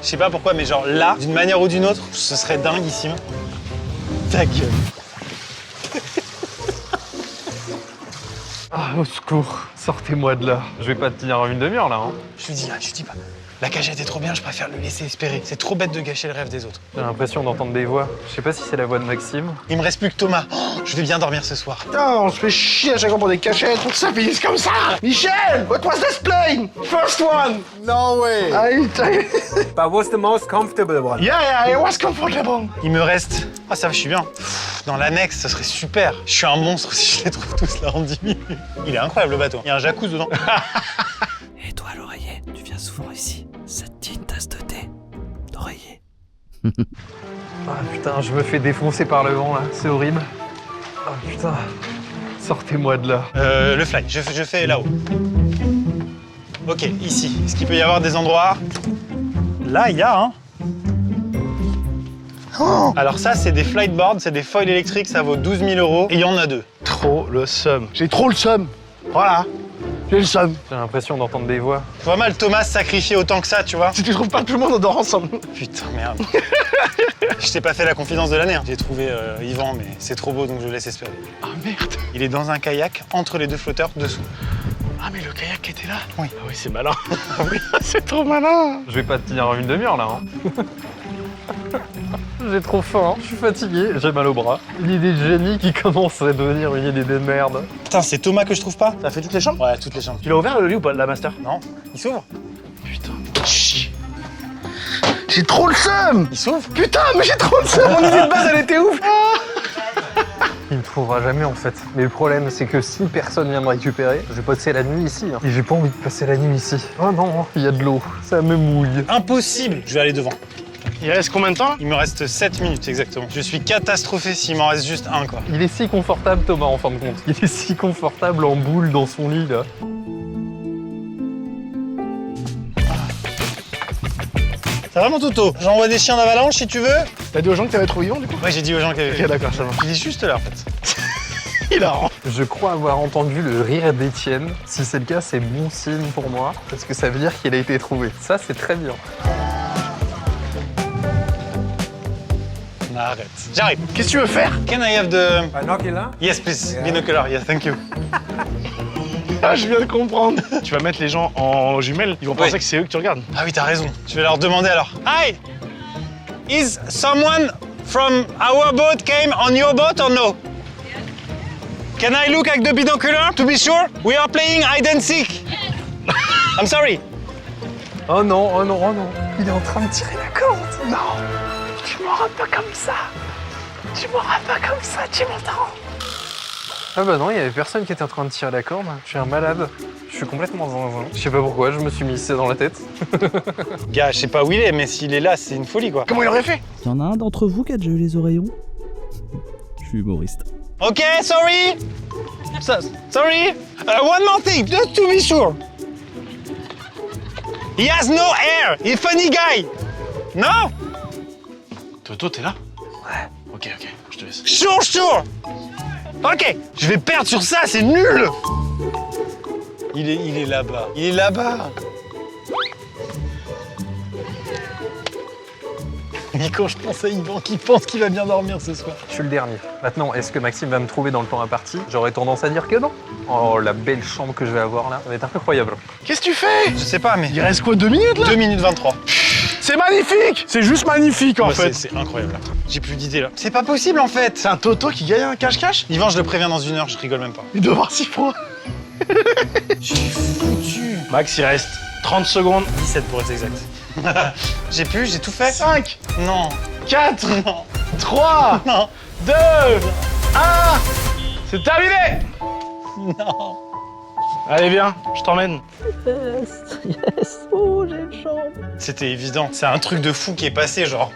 Je sais pas pourquoi, mais genre là, d'une manière ou d'une autre, ce serait dinguissime. Ta gueule. Ah, au secours. Sortez-moi de là. Je vais pas te tenir une demi-heure là. Hein. Je dis pas. La cagette est trop bien, je préfère le laisser espérer. C'est trop bête de gâcher le rêve des autres. J'ai l'impression d'entendre des voix. Je sais pas si c'est la voix de Maxime. Il me reste plus que Thomas. Oh, je vais bien dormir ce soir. Putain, on se fait chier à chaque fois pour des cachettes pour que ça finisse comme ça. Michel, what was this plane? First one. No way. But what's the most comfortable one? Yeah, it was comfortable. Il me reste... Ah ça va, je suis bien. Pff, dans l'annexe, ce serait super. Je suis un monstre si je les trouve tous là en 10 minutes. Il est incroyable le bateau. Il y a un jacuzzi dedans. Et toi, l'oreiller, tu viens souvent ici. Ça te dit une tasse de thé d'oreiller. Ah putain, je me fais défoncer par le vent là. C'est horrible. Ah putain. Sortez-moi de là. Le fly, je fais là-haut. Ok, ici. Est-ce qu'il peut y avoir des endroits? Là, il y a, hein. Oh, alors ça, c'est des flightboards, c'est des foils électriques, ça vaut 12 000 €. Et il y en a 2. Trop le seum. J'ai trop le seum. Voilà. J'ai le seum. J'ai l'impression d'entendre des voix. Je vois mal Thomas se sacrifier autant que ça, tu vois. Si tu trouves pas tout le monde, on dort ensemble. Putain, merde. Je t'ai pas fait la confidence de l'année. Hein. J'ai trouvé Yvan, mais c'est trop beau, donc je laisse espérer. Ah merde. Il est dans un kayak, entre les 2 flotteurs, dessous. Ah mais le kayak était là. Oui. Ah oui, c'est malin. C'est trop malin. Je vais pas te tenir une demi-heure là. Hein. J'ai trop faim, je suis fatigué, j'ai mal au bras. Une idée de génie qui commence à devenir une idée de merde. Putain, c'est Thomas que je trouve pas. T'as fait toutes les chambres? Ouais, toutes les chambres. Tu l'as ouvert le lit ou pas, la master? Non, il s'ouvre. Putain. Chut. J'ai trop le seum. Il s'ouvre. Putain, mais j'ai trop le seum. Mon idée de base, elle était ouf. Il me trouvera jamais en fait. Mais le problème c'est que si personne vient me récupérer, je vais passer la nuit ici. Hein. Et j'ai pas envie de passer la nuit ici. Oh non, il y a de l'eau, ça me mouille. Impossible. Je vais aller devant. Il reste combien de temps? Il me reste 7 minutes exactement. Je suis catastrophé s'il m'en reste juste un, quoi. Il est si confortable Thomas en fin de compte. Il est si confortable en boule dans son lit là. Ça va mon Toto? J'envoie des chiens d'avalanche si tu veux. T'as dit aux gens que t'avais trouvé Yvan du coup? Ouais, j'ai dit aux gens qu'il y avait. Ok, d'accord, ça va. Il est juste là en fait. Hilarant. Je crois avoir entendu le rire d'Étienne. Si c'est le cas, c'est bon signe pour moi, parce que ça veut dire qu'il a été trouvé. Ça, c'est très bien. Arrête. J'arrive. Qu'est-ce que tu veux faire? Can I have the... Binocular? Yes, please. Binocular. Yes, thank you. Ah, je viens de comprendre. Tu vas mettre les gens en jumelles, ils vont penser que c'est eux que tu regardes. Ah oui, t'as raison. Je vais leur demander alors. Hi! Is someone from our boat came on your boat or no? Can I look at the binocular to be sure? We are playing hide and seek. I'm sorry. Oh non, oh non, oh non. Il est en train de tirer la corde. Non, tu m'auras pas comme ça. Tu m'auras pas comme ça, tu m'entends? Ah bah non, il y avait personne qui était en train de tirer la corde. Je suis un malade. Je suis complètement zinzin. Je sais pas pourquoi, je me suis mis ça dans la tête. Gars, je sais pas où il est, mais s'il est là, c'est une folie quoi. Comment il aurait fait? Y en a un d'entre vous qui a déjà eu les oreillons? Je suis humoriste. Ok, sorry. Sorry. One more thing, just to be sure. He has no hair. He's a funny guy. Non. Toto, t'es là? Ouais. Ok, je te laisse. Sure. Ok, je vais perdre sur ça, c'est nul. Il est là-bas. Il est là-bas. Et quand je pense à Yvan qui pense qu'il va bien dormir ce soir. Je suis le dernier. Maintenant, est-ce que Maxime va me trouver dans le temps imparti? J'aurais tendance à dire que non. Oh, la belle chambre que je vais avoir là, ça va être incroyable. Qu'est-ce que tu fais? Je sais pas, mais Il reste quoi, 2 minutes là? 2 minutes 23. C'est magnifique! C'est juste magnifique en fait. C'est incroyable. Là. J'ai plus d'idées là. C'est pas possible en fait. C'est un Toto qui gagne un cache-cache? Yvan, je le préviens dans 1 heure, je rigole même pas. Il doit voir si froid. J'ai foutu. Max, il reste 30 secondes. 17 pour être exact. J'ai tout fait. 5, Non. 4, Non. 3, Non. 2, 1. C'est terminé! Non. Allez, viens, je t'emmène. Oh, j'ai une chambre. C'était évident. C'est un truc de fou qui est passé, genre.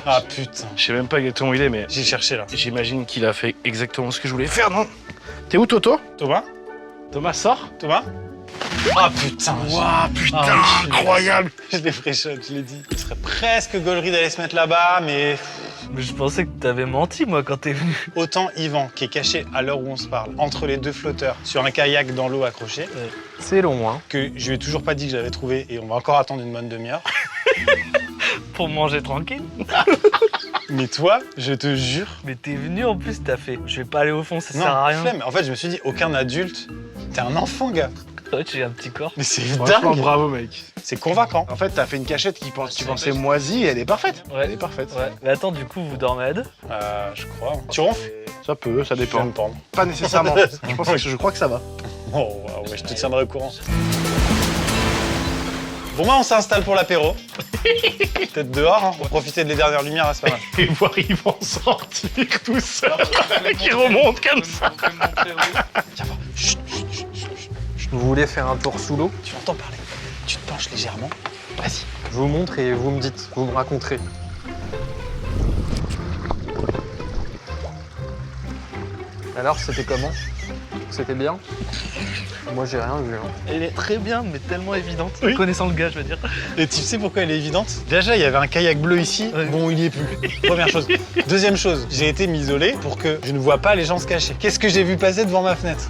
Ah putain. Je sais même pas exactement où il est, mais J'ai cherché là. j'imagine qu'il a fait exactement ce que je voulais faire, non? T'es où, Toto? Thomas Thomas, sort. Thomas Ah putain. Waouh, putain, Ah, incroyable! Je l'ai freshot, je l'ai dit. Il serait presque gaulerie d'aller se mettre là-bas, mais Mais je pensais que t'avais menti, moi, quand t'es venu. autant Yvan, qui est caché à l'heure où on se parle, entre les 2 flotteurs, sur un kayak dans l'eau accroché, C'est long, hein. que je lui ai toujours pas dit que je l'avais trouvé et on va encore attendre une bonne demi-heure. Pour manger tranquille. Mais toi, je te jure. Mais t'es venu en plus, t'as fait. Je vais pas aller au fond, ça Non, sert à rien. flemme. En fait, je me suis dit, aucun adulte. T'es un enfant, gars. Ouais, j'ai un petit corps. Mais c'est Franchement, dingue. bravo, mec. C'est convaincant. En fait, t'as fait une cachette qui tu pensais moisie et elle est parfaite. Ouais. Elle est parfaite. Ouais. Mais attends, du coup, vous dormez à 2? Je crois. Tu ronfles? Ça peut, ça Je vais dépend. me pendre. Pas nécessairement. je crois que ça va. Oh, ouais, je te tiendrai au courant. Bon, bah, on s'installe pour l'apéro. Peut-être dehors, hein, pour profiter des dernières lumières, là, c'est pas mal. Et voir ils vont sortir tout seul. Qui remonte comme ça. Tiens, voir. Chut, chut, chut, chut, chut. Vous voulez faire un tour sous l'eau? Tu entends parler. Tu te penches légèrement. Vas-y. Je vous montre et vous me dites, vous me raconterez. Alors, c'était comment? C'était bien? Moi, j'ai rien vu. Hein. Elle est très bien, mais tellement évidente. Oui. Connaissant le gars, je veux dire. Et tu sais pourquoi elle est évidente? Déjà, il y avait un kayak bleu ici. Ouais. Bon, il y est plus. Première chose. Deuxième chose, j'ai été m'isoler pour que je ne vois pas les gens se cacher. Qu'est-ce que j'ai vu passer devant ma fenêtre?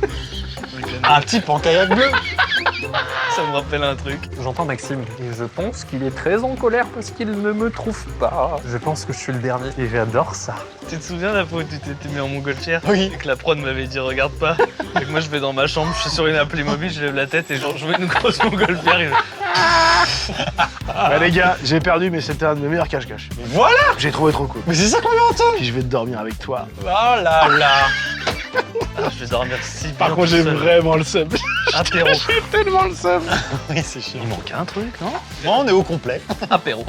Un type en kayak bleu. Ça me rappelle un truc. J'entends Maxime et je pense qu'il est très en colère parce qu'il ne me trouve pas. Je pense que je suis le dernier et j'adore ça. Tu te souviens la fois où tu t'étais mis en montgolfière? Oui. Et que la prod m'avait dit regarde pas. Et que moi je vais dans ma chambre, je suis sur une appli mobile, je lève la tête et genre je vois une grosse montgolfière. Et... Bah, les gars, j'ai perdu, mais c'était un de mes meilleurs cache-cache. Voilà. J'ai trouvé trop cool. Mais c'est ça qu'on veut entendre. Puis je vais dormir avec toi. Oh là là. Ah, je vais dormir si bien. Par contre, j'ai tout seul. vraiment le seum. Apéro. J'ai tellement le seum. Oui, c'est chiant. Il manque un truc, non? Bon, on est au complet. Apéro.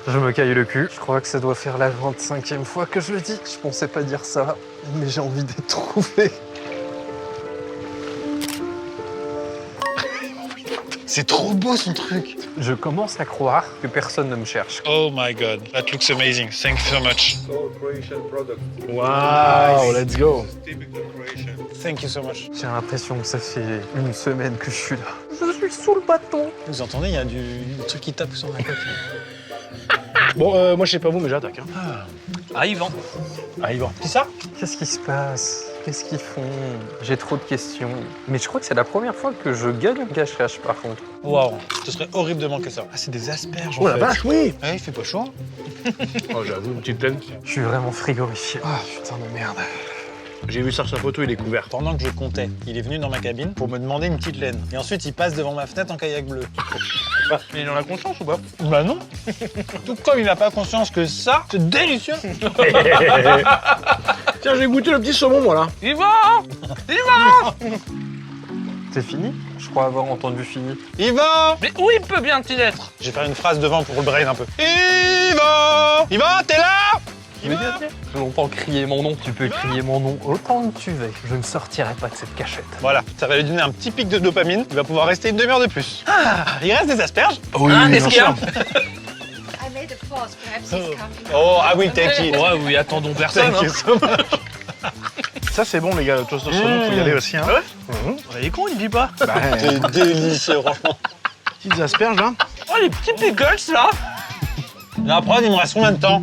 Je me caille le cul. Je crois que ça doit faire la 25e fois que je le dis. Je pensais pas dire ça, mais j'ai envie d'être trouvé. C'est trop beau son truc. Je commence à croire que personne ne me cherche. Oh my god, that looks amazing. Thank you so much. Waouh, let's go. Thank you so much. J'ai l'impression que ça fait 1 semaine que je suis là. Je suis sous le bâton. Vous entendez, il y a du truc qui tape sur ma coque. Bon, moi je sais pas vous, mais j'attaque. Hein. Ah, Yvan. Ah, Yvan. C'est ça? Qu'est-ce qui se passe? Qu'est-ce qu'ils font? J'ai trop de questions. Mais je crois que c'est la première fois que je gagne un cache-cache par contre. Waouh, ce serait horrible de manquer ça. Ah, c'est des asperges. Oh la vache, oui. Ouais, il fait pas chaud. Oh, j'avoue, une petite plaine. Je suis vraiment frigorifié. Ah putain de merde. J'ai vu ça sur sa photo, il est couvert. Pendant que je comptais, il est venu dans ma cabine pour me demander une petite laine. Et ensuite, il passe devant ma fenêtre en kayak bleu. Mais il en a conscience ou pas? Bah non. Tout comme il n'a pas conscience que ça, c'est délicieux. Tiens, je vais goûter le petit saumon, moi, là. Yvan! C'est fini? Je crois avoir entendu fini. Yvan! Mais où il peut bien il être? Je vais faire une phrase devant pour le brain un peu. Yvan! Yvan, t'es là? Je l'entends crier mon nom. Tu peux crier mon nom autant que tu veux. Je ne sortirai pas de cette cachette. Voilà, ça va lui donner un petit pic de dopamine. Il va pouvoir rester une demi-heure de plus. Ah, il reste des asperges? Oui, Ah, qu'est-ce qu'il y a? I made a pause, perhaps he's coming. Oh, I will take it. Ouais, oui, attendons personne. Thank you so much. Ça, c'est bon, les gars. Le toast au saumon, faut y aller aussi. Hein. Il est con, il dit pas. C'est délicieux, franchement. Petites asperges, là. Oh, les petits pickles, là. La prod, il me reste combien de temps?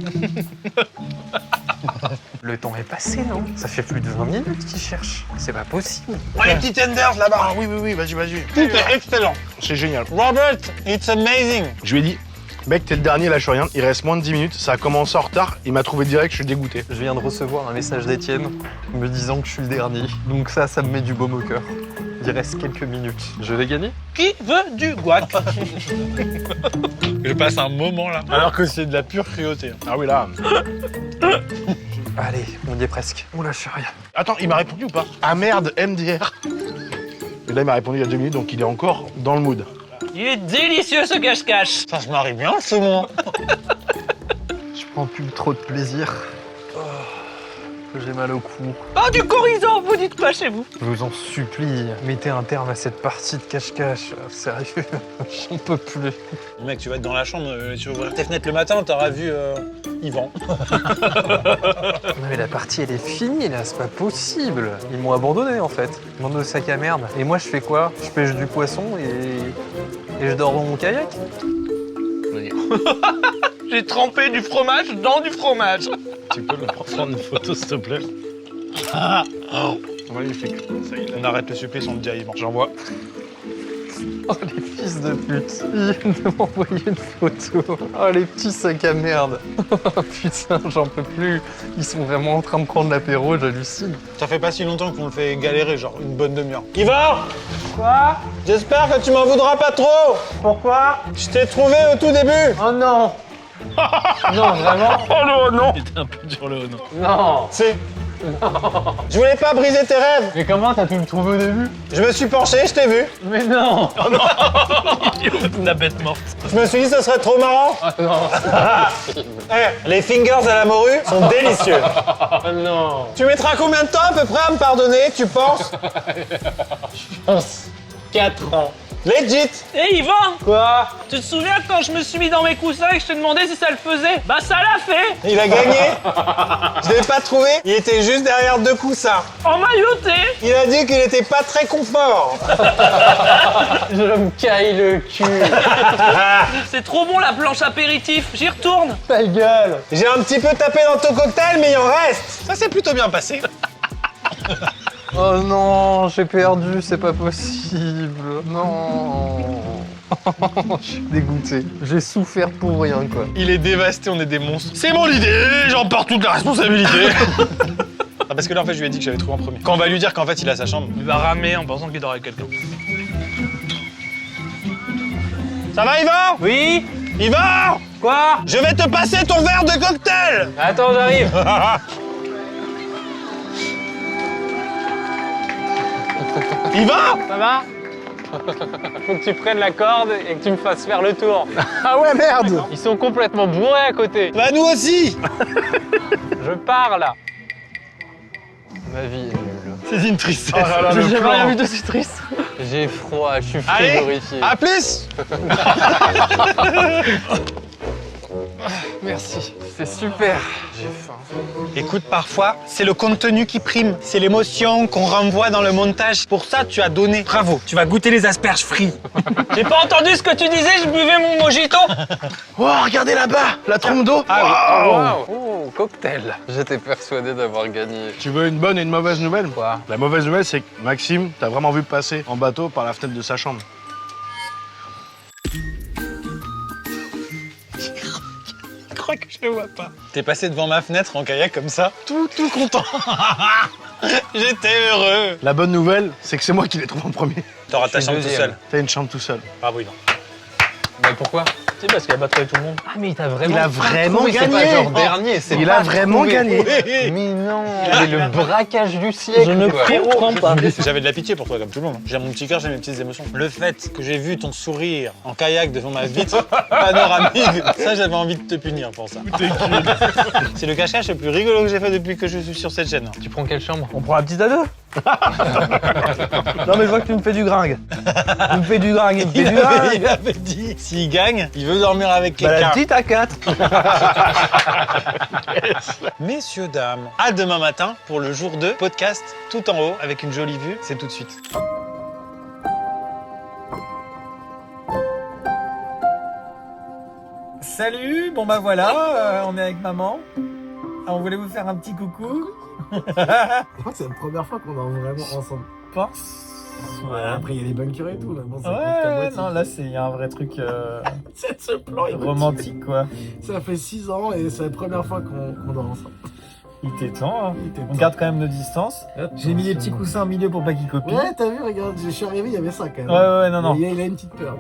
Le temps est passé, non? Ça fait plus de 20 minutes qu'il cherche. C'est pas possible. Oh, les petits tenders là-bas. Ah oui, vas-y. Tout est excellent. C'est génial. Robert, it's amazing. Je lui ai dit, mec, t'es le dernier, lâche rien. Il reste moins de 10 minutes. Ça a commencé en retard. Il m'a trouvé direct, je suis dégoûté. Je viens de recevoir un message d'Étienne me disant que je suis le dernier. Donc ça me met du baume au cœur. Il reste quelques minutes. Je vais gagner? Qui veut du guac? Je passe un moment là. Alors que c'est de la pure cruauté. Ah oui, là. Allez, on y est presque. On lâche rien. Attends, il m'a répondu ou pas? Ah merde, MDR. Et là, il m'a répondu il y a 2 minutes, donc il est encore dans le mood. Il est délicieux, ce cache-cache. Ça se marie bien, ce moment. Je prends plus trop de plaisir. J'ai mal au cou. Oh, du chorizo, vous dites pas chez vous. Je vous en supplie, mettez un terme à cette partie de cache-cache. Sérieux, j'en peux plus. Mec, tu vas être dans la chambre, tu vas ouvrir tes fenêtres le matin, t'auras vu Yvan. Non mais la partie elle est finie là, c'est pas possible. Ils m'ont abandonné en fait. Ils m'ont donné le sac à merde. Et moi je fais quoi? Je pêche du poisson et je dors dans mon kayak. J'ai trempé du fromage dans du fromage. Tu peux me prendre une photo, s'il te plaît? Magnifique. Ça y est, on arrête le supplice, on le dit à Yvan. J'envoie. Oh les fils de pute, ils viennent de m'envoyer une photo. Oh les petits sacs à merde. Putain, j'en peux plus. Ils sont vraiment en train de prendre l'apéro, j'hallucine. Ça fait pas si longtemps qu'on le fait galérer, genre une bonne demi-heure. Yvan! Quoi? J'espère que tu m'en voudras pas trop. Pourquoi? Je t'ai trouvé au tout début. Oh non. Non, vraiment? Oh le non. C'était un peu dur le non. Non. C'est... Je voulais pas briser tes rêves. Mais comment t'as pu me trouver au début? Je me suis penché, je t'ai vu. Mais non. La bête morte. Je me suis dit ce serait trop marrant. Oh non. Eh, les fingers à la morue sont délicieux. Oh non. Tu mettras combien de temps à peu près à me pardonner, tu penses? 4 ans. Legit. Eh Yvan, Quoi? tu te souviens quand je me suis mis dans mes coussins et que je t'ai demandé si ça le faisait? Bah ça l'a fait. Il a gagné. Je l'ai pas trouvé. Il était juste derrière 2 coussins. En mailloté. Il a dit qu'il était pas très confort. Je me caille le cul. C'est trop bon la planche apéritif. J'y retourne. Ta gueule. J'ai un petit peu tapé dans ton cocktail, mais il en reste. Ça s'est plutôt bien passé. Oh non, j'ai perdu, c'est pas possible. Non. Je suis dégoûté. J'ai souffert pour rien, quoi. Il est dévasté, on est des monstres. C'est mon idée, j'en porte toute la responsabilité. Ah, parce que là, en fait, je lui ai dit que j'avais trouvé en premier. Quand on va lui dire qu'en fait, il a sa chambre. Il va ramer en pensant qu'il dort avec quelqu'un. Ça va, Yvan? Oui. Yvan! Quoi? Je vais te passer ton verre de cocktail. Attends, j'arrive. Yvan! Ça va? Faut que tu prennes la corde et que tu me fasses faire le tour. Ah ouais, merde. Ils sont complètement bourrés à côté. Bah, nous aussi. Je pars là. Ma vie est nulle. C'est une tristesse. J'ai jamais rien vu de si triste. J'ai froid, je suis Allez, frigorifié. à plus. Merci, c'est super. J'ai faim. Écoute, parfois, c'est le contenu qui prime. C'est l'émotion qu'on renvoie dans le montage. Pour ça, tu as donné. Bravo. Tu vas goûter les asperges frites. J'ai pas entendu ce que tu disais, je buvais mon mojito. Oh, regardez là-bas, la trompe d'eau. Wow. Oh, cocktail. J'étais persuadé d'avoir gagné. Tu veux une bonne et une mauvaise nouvelle? Quoi? La mauvaise nouvelle, c'est que Maxime, t'as vraiment vu passer en bateau par la fenêtre de sa chambre. Je crois que je le vois pas. T'es passé devant ma fenêtre en kayak comme ça, tout content. J'étais heureux. La bonne nouvelle, c'est que c'est moi qui l'ai trouvé en premier. T'auras ta Je suis chambre tout deuxième. seul. T'as une chambre tout seul. Bravo, Yvan. Mais pourquoi? C'est parce qu'il a pas trouvé tout le monde. Ah mais il t'a vraiment. Il a vraiment trouvé, gagné. C'est pas genre dernier, c'est Il pas a vraiment trouvé. gagné. Mais non, c'est le braquage du siècle. Je ne quoi. comprends pas. J'avais de la pitié pour toi, comme tout le monde. J'ai mon petit cœur, j'ai mes petites émotions. Le fait que j'ai vu ton sourire en kayak devant ma vitre panoramique, ça, j'avais envie de te punir pour ça. C'est le cache-cache le plus rigolo que j'ai fait depuis que je suis sur cette chaîne. Tu prends quelle chambre? On prend la petite à deux. Non mais je vois que tu me fais du gringue. Tu me fais du gringue, il me fait du gringue. Il avait dit, s'il gagne, il veut dormir avec Bah, la quelqu'un. petite à 4. Messieurs, dames, à demain matin pour le jour 2, podcast tout en haut avec une jolie vue. C'est tout de suite. Salut, bon bah voilà, on est avec maman. On voulait vous faire un petit coucou. Je crois que c'est la première fois qu'on est vraiment ensemble. Ouais. Après, il y a des bunkers et tout. Là. Bon, Ouais, non, là, il y a un vrai truc ce plan, romantique, quoi. Ça fait 6 ans et c'est la première fois qu'on dort ensemble. Il était temps, hein. Il était On temps. garde quand même nos distances. J'ai mis les petits coussins au milieu pour pas qu'ils copient. Ouais, t'as vu, regarde, je suis arrivé, il y avait ça quand même. Ouais, non, non. Il a une petite peur.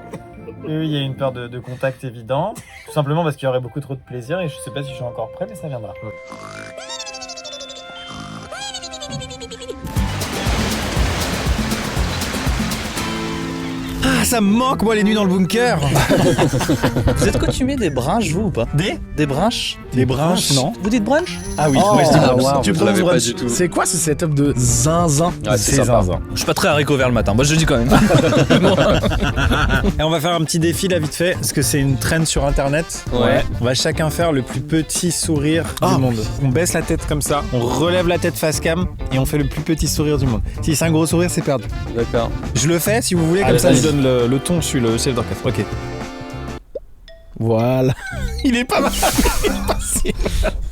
Il y a une peur de contact évident. Tout simplement parce qu'il y aurait beaucoup trop de plaisir et je sais pas si je suis encore prêt, mais ça viendra. Ah, ça me manque, moi, les nuits dans le bunker. Vous êtes coutumier des brunchs, vous ou pas? Des brunchs? Des brunchs, non. Vous dites brunch? Ah oui, Oh, moi je dis brunch. wow, Tu je prends l'avais du pas brunch. du tout. C'est quoi ce setup de zinzin? Ah, c'est sympa. Je suis pas très haricot vert le matin, moi je le dis quand même. Et on va faire un petit défi là vite fait, parce que c'est une trend sur internet. Ouais. On va chacun faire le plus petit sourire du monde. On baisse la tête comme ça, on relève la tête face cam et on fait le plus petit sourire du monde. Si c'est un gros sourire, c'est perdu. D'accord. Je le fais si vous voulez, comme Allez, ça je vas-y. donne le ton, je suis le chef d'orchestre. Ok. Voilà. Il est pas mal. Il est passé.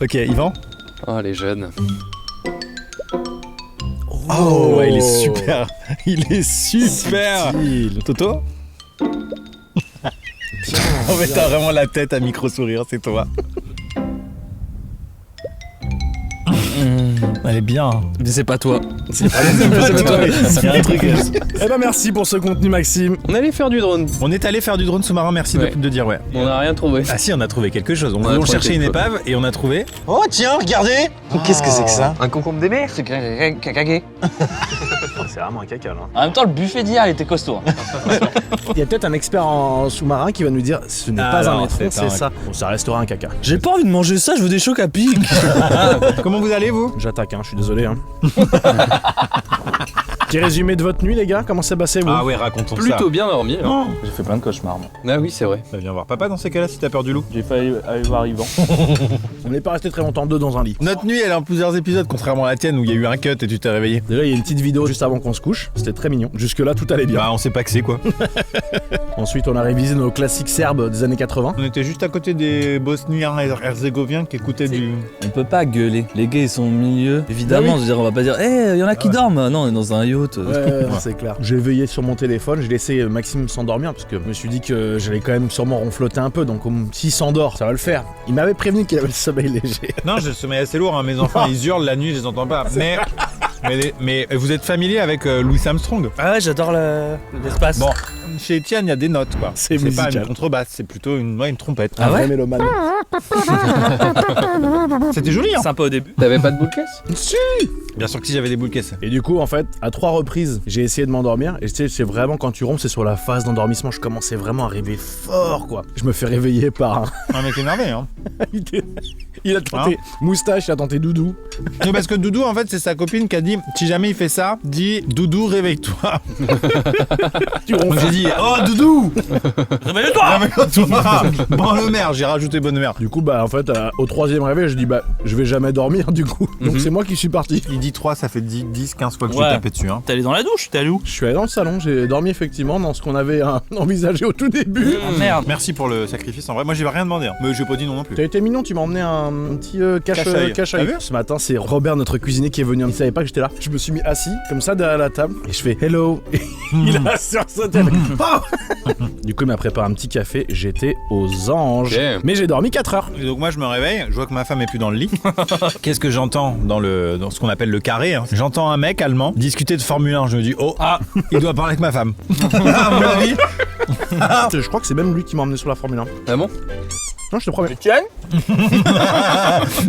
Ok, Yvan. Oh, les jeunes. Oh, ouais, il est super. Il est super. Toto. En fait, t'as vraiment la tête à micro-sourire, c'est toi. Elle est bien. Mais c'est pas toi. C'est pas toi. Il y a un truc. Eh ben merci pour ce contenu, Maxime. On allait faire du drone. On est allé faire du drone sous-marin, merci Ouais. de dire ouais. On n'a rien trouvé. Ah si, on a trouvé quelque chose. On a trouvé cherchait une quelque chose. épave et on a trouvé. Oh tiens, regardez. Qu'est-ce que c'est que ça? Un concombre des mers. C'est vraiment un caca, là. En même temps, le buffet d'hier il était costaud. Il y a peut-être un expert en sous-marin qui va nous dire ce n'est Ah pas non, un étron, c'est c'est un- ça. Bon, ça restera un caca. J'ai pas envie de manger ça, je veux des chocs à pic. Comment vous allez vous? J'attaque, je suis désolé. Petit résumé de votre nuit, les gars, comment s'est passé vous? Ah ouais, racontons ça. Plutôt bien dormi. hein. J'ai fait plein de cauchemars. Moi. Ah oui, c'est vrai. Bah, viens voir papa dans ces cas-là si t'as peur du loup. J'ai failli aller voir Yvan. On n'est pas resté très longtemps deux dans un lit. Notre nuit, elle est en plusieurs épisodes, contrairement à la tienne où il y a eu un cut et tu t'es réveillé. Déjà, il y a une petite vidéo juste avant qu'on se couche. C'était très mignon. Jusque-là, tout allait bien. Bah, on sait pas que c'est quoi. Ensuite, on a révisé nos classiques serbes des années 80. On était juste à côté des Bosniens et Herzégoviens qui écoutaient du. On peut pas gueuler. Les gars ils sont au milieu. Évidemment, Ah oui. je veux dire, on va pas dire, il y en a qui dorment. Non, on est dans un yacht. Ouais, c'est clair. J'ai veillé sur mon téléphone, j'ai laissé Maxime s'endormir parce que je me suis dit que j'allais quand même sûrement ronfloter un peu, donc s'il s'endort, ça va le faire. Il m'avait prévenu qu'il avait le sommeil léger. Non, j'ai le sommeil assez lourd, hein. Mes enfants ils hurlent la nuit, je les entends pas. Mais vous êtes familier avec Louis Armstrong? Ah ouais, j'adore l'espace. Bon, chez Etienne, il y a des notes quoi. C'est pas musical. une contrebasse, c'est plutôt une trompette. Ah ouais Vrai mélomane. C'était joli, hein. Sympa au début. T'avais pas de boule caisse? Si. Bien sûr que si j'avais des boules caisses. Et du coup, en fait, à 3 reprises, j'ai essayé de m'endormir. Et tu sais, c'est vraiment quand tu ronfles, c'est sur la phase d'endormissement. Je commençais vraiment à rêver fort, quoi. Je me fais réveiller par Un mec énervé, hein. il a tenté moustache, il a tenté doudou. Non, parce que Doudou, en fait, c'est sa copine qui a dit si jamais il fait ça, dis Doudou, réveille-toi. Tu Donc ronfles. j'ai dit oh Doudou, Réveille-toi. réveille-toi. Bonne mère, j'ai rajouté bonne mère. Du coup, bah, en fait, au 3e réveil, je dis, bah, je vais jamais dormir, du coup. Donc, c'est moi qui suis parti. Il dit 3, ça fait 10, 15 fois que je Ouais. l'ai tapé dessus. Hein. T'es allé dans la douche? T'es allé où? Je suis allé dans le salon, j'ai dormi effectivement dans ce qu'on avait envisagé au tout début. Ah merde. Merci pour le sacrifice. En vrai, moi j'ai rien demandé. Hein. Mais j'ai pas dit non plus. T'as été mignon, tu m'as emmené un petit Cache-œil. cache-œil. T'as vu Ce matin, c'est Robert, notre cuisinier, qui est venu. Il savait pas que j'étais là. Je me suis mis assis, comme ça, derrière la table, et je fais hello. Et il a sursauté avec Du coup, il m'a préparé un petit café. J'étais aux anges. Ok. Mais j'ai dormi 4 heures. Et donc moi je me réveille, je vois que ma femme est plus dans le lit. Qu'est-ce que j'entends dans ce qu'on appelle le carré hein. J'entends un mec allemand discuter de Formule 1. Je me dis oh il doit parler avec ma femme. À mon avis. Je crois que c'est même lui qui m'a emmené sur la Formule 1. Ah bon? Non, je te promets.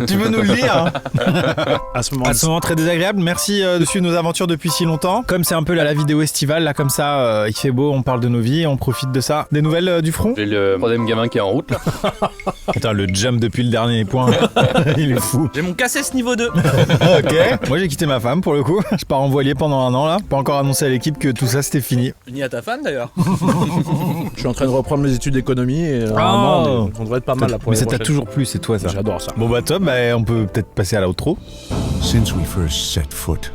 Tu veux nous le dire hein. À ce moment À ce moment très désagréable. Merci de suivre nos aventures depuis si longtemps. Comme c'est un peu la vidéo estivale là comme ça, il fait beau, on parle de nos vies, on profite de ça. Des nouvelles du front? J'ai le troisième gamin qui est en route là. Putain le jump depuis le dernier point, il est fou. J'ai mon cassesse niveau 2. Ok. Moi j'ai quitté ma femme pour le coup. Je pars en voilier pendant 1 an là. Pas encore annoncé à l'équipe que tout ça c'était fini. Ni à ta femme d'ailleurs. Je suis en train de reprendre mes études d'économie et normalement, on devrait être pas mal là pour Mais les ça t'a prochaines. toujours plu, c'est toi ça. J'adore ça. Bon bah top, bah, on peut peut-être passer à l'outro. since we first set foot.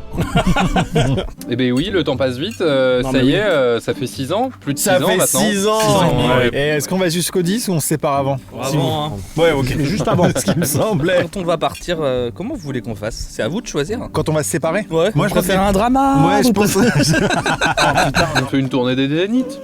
Eh ben oui, le temps passe vite. Ça y est, ça fait 6 ans. Plus de 6 ans maintenant. Ça fait 6 ans. 6 ans, ouais. Et est-ce qu'on va jusqu'au 10 ou on se sépare avant? Avant, hein. Ouais, ok. Juste avant, ce qui me semblait. Quand on va partir, comment vous voulez qu'on fasse? C'est à vous de choisir. Quand on va se séparer? Ouais. Moi, je préfère un drama. Ouais, je pense. On fait une tournée des Zéniths.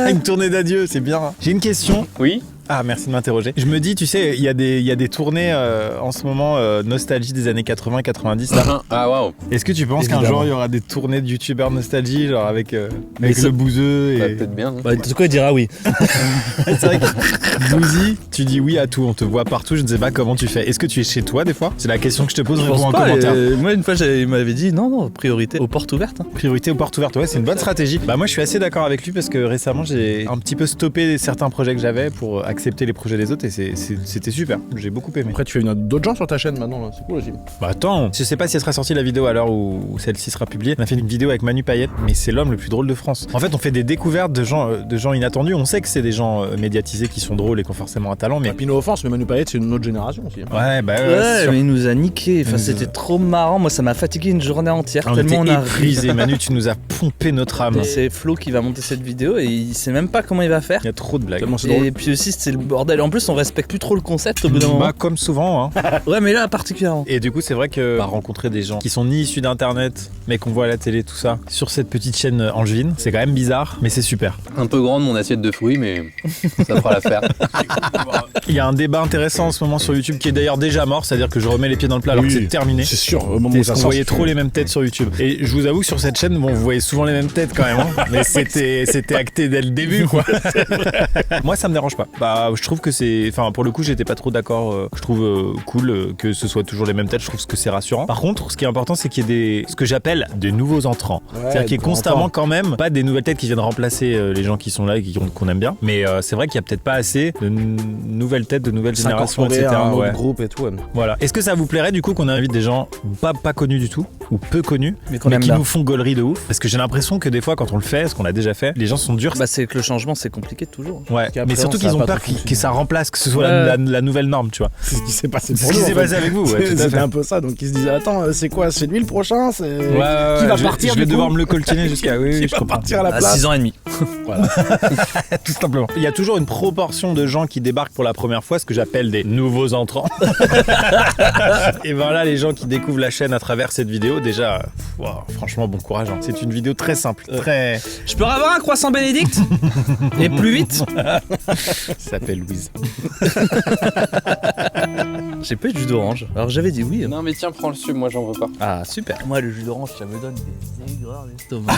Une tournée d'adieu, c'est bien. J'ai une question. Oui. Ah, merci de m'interroger. Je me dis, tu sais, il y a des tournées en ce moment, nostalgie des années 80-90 là. Ah waouh. Est-ce que tu penses qu'un jour il y aura des tournées de youtubeurs nostalgie, genre avec le bouseux et... Peut-être bien. Bah, en tout cas, il dira oui. C'est vrai que Bouzy, tu dis oui à tout, on te voit partout, je ne sais pas comment tu fais. Est-ce que tu es chez toi des fois? C'est la question que je te pose, réponds en commentaire. Moi, une fois, il m'avait dit non, priorité aux portes ouvertes. Priorité aux portes ouvertes, ouais, c'est une bonne stratégie. Bah moi je suis assez d'accord avec lui parce que récemment j'ai un petit peu stoppé certains projets que j'avais pour accepter les projets des autres et c'était super, j'ai beaucoup aimé. Après, tu fais d'autres gens sur ta chaîne maintenant, là. C'est cool aussi. Bah attends, je sais pas si elle sera sortie la vidéo à l'heure où celle-ci sera publiée. On a fait une vidéo avec Manu Payette, mais c'est l'homme le plus drôle de France. En fait, on fait des découvertes de gens inattendus. On sait que c'est des gens médiatisés qui sont drôles et qui ont forcément un talent, mais... Et puis, no offense, mais Manu Payette, c'est une autre génération aussi. Ouais, bah Ouais, mais il nous a niqué. Enfin, c'était trop marrant. Moi, ça m'a fatigué une journée entière. Tellement on a brisé. Manu, tu nous as pompé notre âme. C'est Flo qui va monter cette vidéo et il sait même pas comment il va faire. Il y a trop de blagues. Et puis aussi, c'est le bordel. En plus, on respecte plus trop le concept au bout d'un moment. Bah, comme souvent, hein. Ouais, mais là, particulièrement. Et du coup, c'est vrai que rencontrer des gens qui sont ni issus d'internet, mais qu'on voit à la télé, tout ça, sur cette petite chaîne angevine, c'est quand même bizarre, mais c'est super. Un peu grande mon assiette de fruits, mais ça fera l'affaire. Il y a un débat intéressant en ce moment sur YouTube qui est d'ailleurs déjà mort, c'est-à-dire que je remets les pieds dans le plat alors que c'est terminé. C'est sûr, au moment où Parce ça qu'on sort. voyait trop les mêmes têtes sur YouTube. Et je vous avoue que sur cette chaîne, bon, vous voyez souvent les mêmes têtes quand même, hein. Mais c'était acté dès le début, quoi. Moi, ça me dérange pas. Bah, je trouve que c'est, enfin, pour le coup, j'étais pas trop d'accord. Je trouve cool que ce soit toujours les mêmes têtes. Je trouve que c'est rassurant. Par contre, ce qui est important, c'est qu'il y ait ce que j'appelle des nouveaux entrants. C'est-à-dire qu'il y ait constamment quand même pas des nouvelles têtes qui viennent remplacer les gens qui sont là et qu'on aime bien. Mais c'est vrai qu'il y a peut-être pas assez de nouvelles têtes, de nouvelles générations, etc. Un autre Ouais. groupe et tout. Ouais. Voilà. Est-ce que ça vous plairait du coup qu'on invite des gens pas connus du tout ou peu connus, Mais qu'on aime qui bien. nous font gaulerie de ouf? Parce que j'ai l'impression que des fois, quand on le fait, ce qu'on a déjà fait, les gens sont durs. Bah, c'est que le changement, c'est compliqué toujours. Ouais. qu'après, Mais surtout ça a qu'ils ont pas peur trop fonctionné. que ça remplace, que ce soit la nouvelle norme, tu vois. C'est ce qui s'est passé C'est pour ce qui nous, s'est en fait. passé avec vous. Ouais, tout à C'était fait. un peu ça. Donc, ils se disaient, attends, c'est quoi? C'est lui le prochain? C'est... Ouais, Qui va je partir vais du devoir coup me le coltiner jusqu'à. Oui, Qui je va comprends. partir à la À place? 6 ans et demi. Tout simplement. Il y a toujours une proportion de gens qui débarquent pour la première fois, ce que j'appelle des nouveaux entrants. Et ben là, les gens qui découvrent la chaîne à travers cette vidéo, déjà, franchement, bon courage. Hein. C'est une vidéo très simple, très. Je peux avoir un croissant bénédicte? Et plus vite? Ça s'appelle Louise. J'ai pas eu de jus d'orange. Alors j'avais dit oui. Non mais tiens, prends le sub, moi j'en veux pas. Ah, super. Moi, le jus d'orange, ça me donne des aigreurs d'estomac.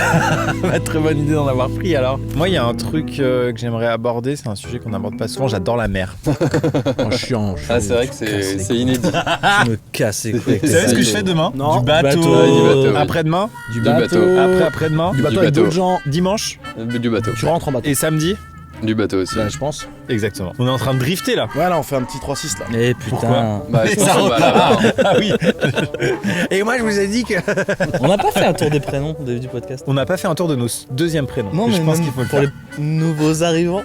Très bonne idée d'en avoir pris alors. Moi, il y a un truc que j'aimerais aborder, c'est un sujet qu'on n'aborde pas souvent. J'adore la mer. Oh, chiant. Ah, c'est vrai que c'est inédit. Je me casse les couilles. Vous savez ce que je fais demain? Non. Du bateau. Du bateau, oui. Après-demain. Du bateau. Après-demain. Du bateau Du avec bateau. d'autres gens. Dimanche. Du bateau. Tu rentres en bateau. Et samedi. Du bateau aussi. Bah, je pense. Exactement. On est en train de drifter là. Ouais, là, on fait un petit 3-6 là. Eh putain. Pourquoi Bah, je pense Ça qu'on va là-bas. Ah oui. Et moi, je vous ai dit que. On n'a pas fait un tour des prénoms au début du podcast. On n'a pas fait un tour de nos deuxièmes prénoms. Non, Et mais je pense même qu'il faut le pour faire. les nouveaux arrivants.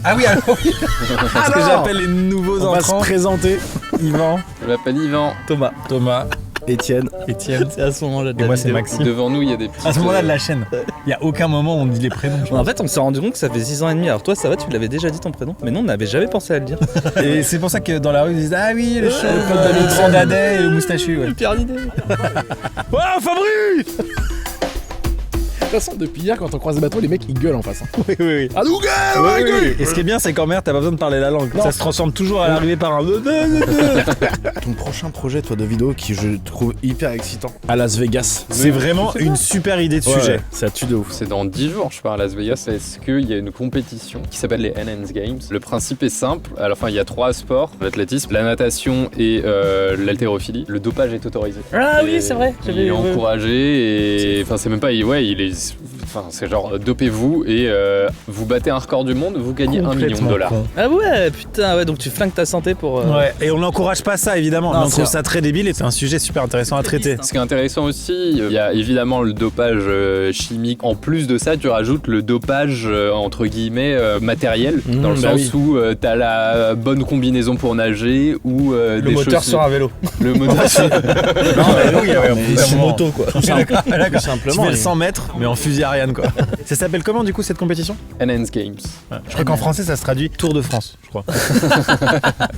Ah oui, alors oui. Ce que j'appelle les nouveaux On va se entrants. présenter. Yvan, Je m'appelle Yvan. Thomas. Thomas, Étienne. Étienne. C'est à ce moment-là de Et la moi, c'est vidéo. Maxime. Devant nous, il y a des petits. À ce moment-là de la chaîne, il n'y a aucun moment où on dit les prénoms. En fait, on s'est rendu compte que ça fait 6 ans et demi. Alors toi, ça va, tu l'avais déjà dit ton prénom. Mais nous, on n'avait jamais pensé à le dire. Et c'est pour ça que dans la rue, ils disent ah oui, le show, le grand dadais et le moustachu. Ouais. Pire idée. Oh, Fabrice. De toute façon, depuis hier, quand on croise des bateaux, les mecs ils gueulent en face. Hein. Oui, oui, oui. Ah, nous gueule, Oui, ouais, oui, gueule. oui. Et ce qui est bien, c'est qu'en mer, t'as pas besoin de parler la langue. Non. Ça se transforme toujours à l'arrivée par un. Ton prochain projet, toi, de vidéo qui je trouve hyper excitant à Las Vegas. C'est vraiment une super idée de sujet. Ouais, ça tue de ouf. C'est dans 10 jours, je pars à Las Vegas. Est-ce qu'il y a une compétition qui s'appelle les Enhanced Games? Le principe est simple. Alors, enfin, il y a 3 sports: l'athlétisme, la natation et l'haltérophilie. Le dopage est autorisé. Ah Et oui, c'est vrai. Il est encouragé et enfin, c'est même pas. Ouais, il est. Enfin, c'est genre dopez-vous et vous battez un record du monde, vous gagnez $1 million. Ah ouais, putain, ouais, donc tu flingues ta santé pour. Ouais, et on n'encourage pas ça évidemment, Non, mais on c'est trouve vrai. ça très débile et c'est un sujet super intéressant à traiter. Ce qui est intéressant aussi, il y a évidemment le dopage chimique. En plus de ça, tu rajoutes le dopage entre guillemets matériel, dans le sens où t'as la bonne combinaison pour nager ou Le des moteur chaussures. sur un vélo. Le moteur sur Non, mais oui, C'est une moto quoi. Tout Tu simplement. fais le 100 mètres, mais en fusil Ariane quoi. Ça s'appelle comment du coup cette compétition? Enhance Games. Je crois qu'en français ça se traduit Tour de France, je crois.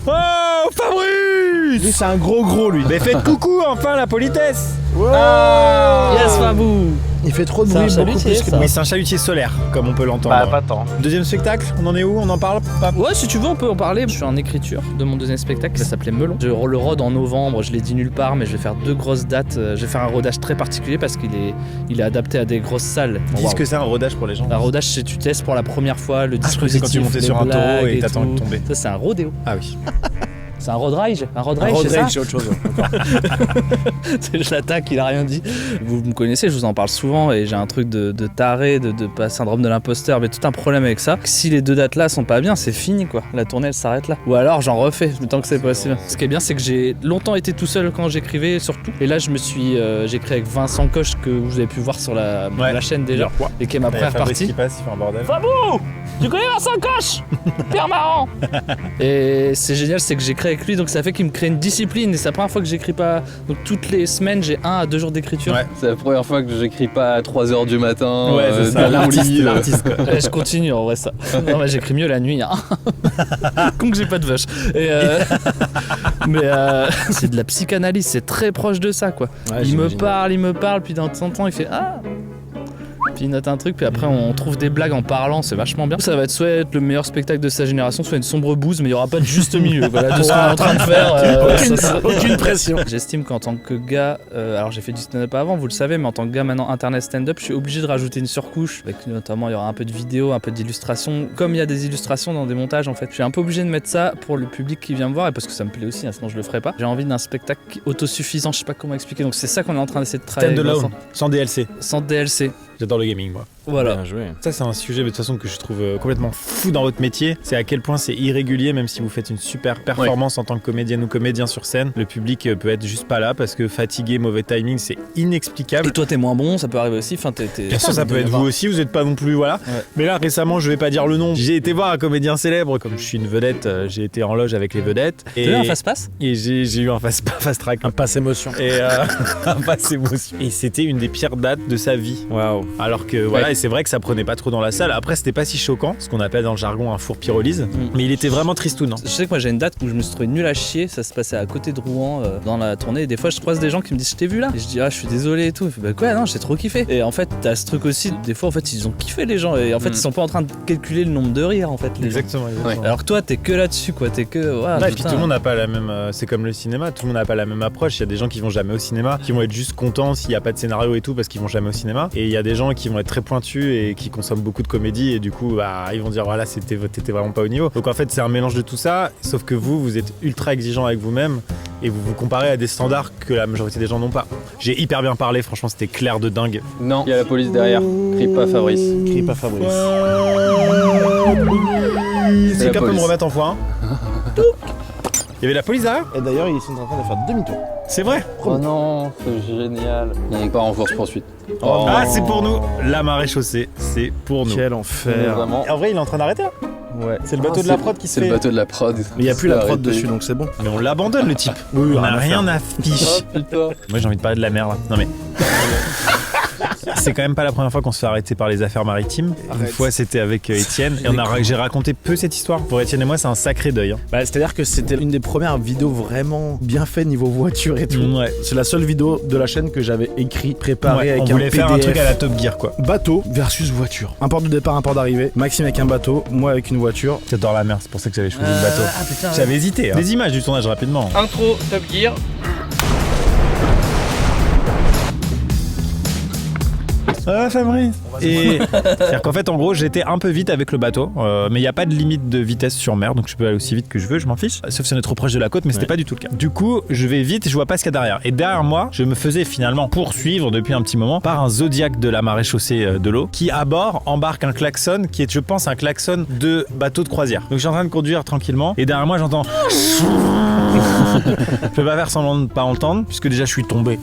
Oh, Fabrice! Lui c'est un gros lui. Mais faites coucou enfin la politesse! Yes, Fabou. Il fait trop de C'est un bruit, beaucoup chalutier, plus que ça. Oui, c'est un chalutier solaire, comme on peut l'entendre. Bah, pas tant. Deuxième spectacle, on en est où? On en parle pas? Ouais, si tu veux, on peut en parler. Je suis en écriture de mon deuxième spectacle, ça s'appelait Melon. Je le rôde en novembre, je l'ai dit nulle part, mais je vais faire 2 grosses dates. Je vais faire un rodage très particulier parce qu'il est adapté à des grosses salles. Dis ce que c'est un rodage pour les gens. Un rodage, c'est tu testes pour la première fois le Ah, je croyais que c'est dispositif. quand tu montais les sur un taureau blagues et t'attends tout. de tomber. Ça, c'est un rodéo. Ah oui. C'est un road rage. Un road Un rage, road c'est ça rage, c'est autre chose. Je l'attaque, il a rien dit. Vous me connaissez, je vous en parle souvent et j'ai un truc de taré, de pas syndrome de l'imposteur, mais tout un problème avec ça. Si les 2 dates là sont pas bien, c'est fini quoi. La tournée elle s'arrête là. Ou alors j'en refais, le temps que c'est possible. Ce qui est bien, c'est que j'ai longtemps été tout seul quand j'écrivais surtout. Et là, j'ai écrit avec Vincent Coche que vous avez pu voir sur la chaîne déjà. Et qui est ma première Fabrice partie. qui passe, il fait un bordel. Fabou, tu connais Vincent Coche? Hyper marrant. Et c'est génial, c'est que j'écris avec lui, donc ça fait qu'il me crée une discipline. Et c'est la première fois que j'écris pas. Donc toutes les semaines, j'ai 1 à 2 jours d'écriture. Ouais. C'est la première fois que j'écris pas à 3h du matin. Ouais, c'est ça, dans mon lit. l'artiste quoi. Ouais, je continue en vrai ça. Non mais j'écris mieux la nuit. Hein. Comme que j'ai pas de vache. Et mais c'est de la psychanalyse, c'est très proche de ça quoi. Ouais, il me j'imagine. parle, puis dans temps en temps il fait ah. Puis il note un truc, puis après on trouve des blagues en parlant, c'est vachement bien. Ça va être soit être le meilleur spectacle de sa génération, soit une sombre bouse, mais il y aura pas de juste milieu. Voilà, de ce qu'on est en train de faire. Aucune pression. J'estime qu'en tant que gars, alors j'ai fait du stand-up avant, vous le savez, mais en tant que gars maintenant internet stand-up, je suis obligé de rajouter une surcouche. Avec notamment, il y aura un peu de vidéo, un peu d'illustration. Comme il y a des illustrations dans des montages, en fait, je suis un peu obligé de mettre ça pour le public qui vient me voir et parce que ça me plaît aussi, hein, sinon je le ferais pas. J'ai envie d'un spectacle autosuffisant, je sais pas comment expliquer. Donc c'est ça qu'on est en train d'essayer de travailler. Stand avec alone, Vincent. sans DLC. Sans DLC. J'adore le gaming moi. Voilà. Bien joué. Ça c'est un sujet de toute façon que je trouve complètement fou dans votre métier. C'est à quel point c'est irrégulier même si vous faites une super performance en tant que comédienne ou comédien sur scène. Le public peut être juste pas là parce que fatigué, mauvais timing, c'est inexplicable. Et toi t'es moins bon, ça peut arriver aussi. Enfin, Bien sûr, ça peut être vous aussi, vous êtes pas non plus, voilà. Ouais. Mais là, récemment, je vais pas dire le nom. J'ai été voir un comédien célèbre, comme je suis une vedette, j'ai été en loge avec les vedettes. T'as eu un face-passe? Et j'ai eu un fast track. Un passe émotion. Et un pass émotion. Et c'était une des pires dates de sa vie. Waouh. Alors que voilà, Ouais. et c'est vrai que ça prenait pas trop dans la salle. Après, c'était pas si choquant, ce qu'on appelle dans le jargon un four pyrolyse. Mais il était vraiment tristoun. Je sais que moi j'ai une date où je me suis trouvé nul à chier, ça se passait à côté de Rouen dans la tournée et des fois je croise des gens qui me disent je t'ai vu là et je dis ah je suis désolé et tout. Il fait, bah quoi non j'ai trop kiffé. Et en fait t'as ce truc aussi, des fois en fait ils ont kiffé les gens et en fait ils sont pas en train de calculer le nombre de rires en fait les gens. Exactement. Alors que toi t'es que là-dessus quoi, t'es que Ouais, et puis tout le monde n'a pas la même. C'est comme le cinéma, tout le monde n'a pas la même approche. Il y a des gens qui vont jamais au cinéma, qui vont être juste contents s'il n'y a pas de scénario et tout parce qu'ils vont jamais au cinéma. Et il y a des gens qui vont être très pointus et qui consomment beaucoup de comédie et du coup bah, ils vont dire voilà t'étais vraiment pas au niveau. Donc en fait c'est un mélange de tout ça, sauf que vous êtes ultra exigeant avec vous-même et vous vous comparez à des standards que la majorité des gens n'ont pas. J'ai hyper bien parlé, franchement c'était clair de dingue. Non, il y a la police derrière. Crie pas Fabrice. Crie pas Fabrice. C'est la quelqu'un peut me police. remettre en fois. Il y avait la police derrière? Et d'ailleurs, ils sont en train de faire demi-tour. C'est vrai? Oh non, c'est génial. On part en force poursuite. Ah c'est pour nous. La marée chaussée, c'est pour nous. Quel enfer. Vraiment. En vrai il est en train d'arrêter là. Ouais. C'est le bateau de la prod qui se C'est fait. le bateau de la prod. Mais il n'y a plus la prod dessus, donc c'est bon. Mais on l'abandonne le type. Oui, On n'a rien à fiche. Oh putain. Moi j'ai envie de parler de la mer là. Non mais. C'est quand même pas la première fois qu'on se fait arrêter par les affaires maritimes. Une fois c'était avec Étienne et j'ai raconté peu cette histoire. Pour Étienne et moi c'est un sacré deuil. Hein. Bah, c'est-à-dire que c'était une des premières vidéos vraiment bien faites niveau voiture et tout. Ouais. C'est la seule vidéo de la chaîne que j'avais écrit, préparée Ouais, avec on un voulait PDF. faire un truc à la Top Gear quoi. Bateau versus voiture. Un port de départ, un port d'arrivée. Maxime avec un bateau, moi avec une voiture. J'adore la mer, c'est pour ça que j'avais choisi le bateau. Ah putain. J'avais hésité. Hein. Des images du tournage rapidement. Intro Top Gear. Ah, Fabrice. Et c'est-à-dire qu'en fait, en gros, j'étais un peu vite avec le bateau, mais il n'y a pas de limite de vitesse sur mer, donc je peux aller aussi vite que je veux, je m'en fiche. Sauf si on est trop proche de la côte, mais c'était pas du tout le cas. Du coup, je vais vite et je vois pas ce qu'il y a derrière. Et derrière moi, je me faisais finalement poursuivre depuis un petit moment par un Zodiac de la marée chaussée de l'eau, qui à bord embarque un klaxon qui est, je pense, un klaxon de bateau de croisière. Donc je suis en train de conduire tranquillement, et derrière moi, j'entends. Je peux pas faire semblant de pas entendre, puisque déjà je suis tombé.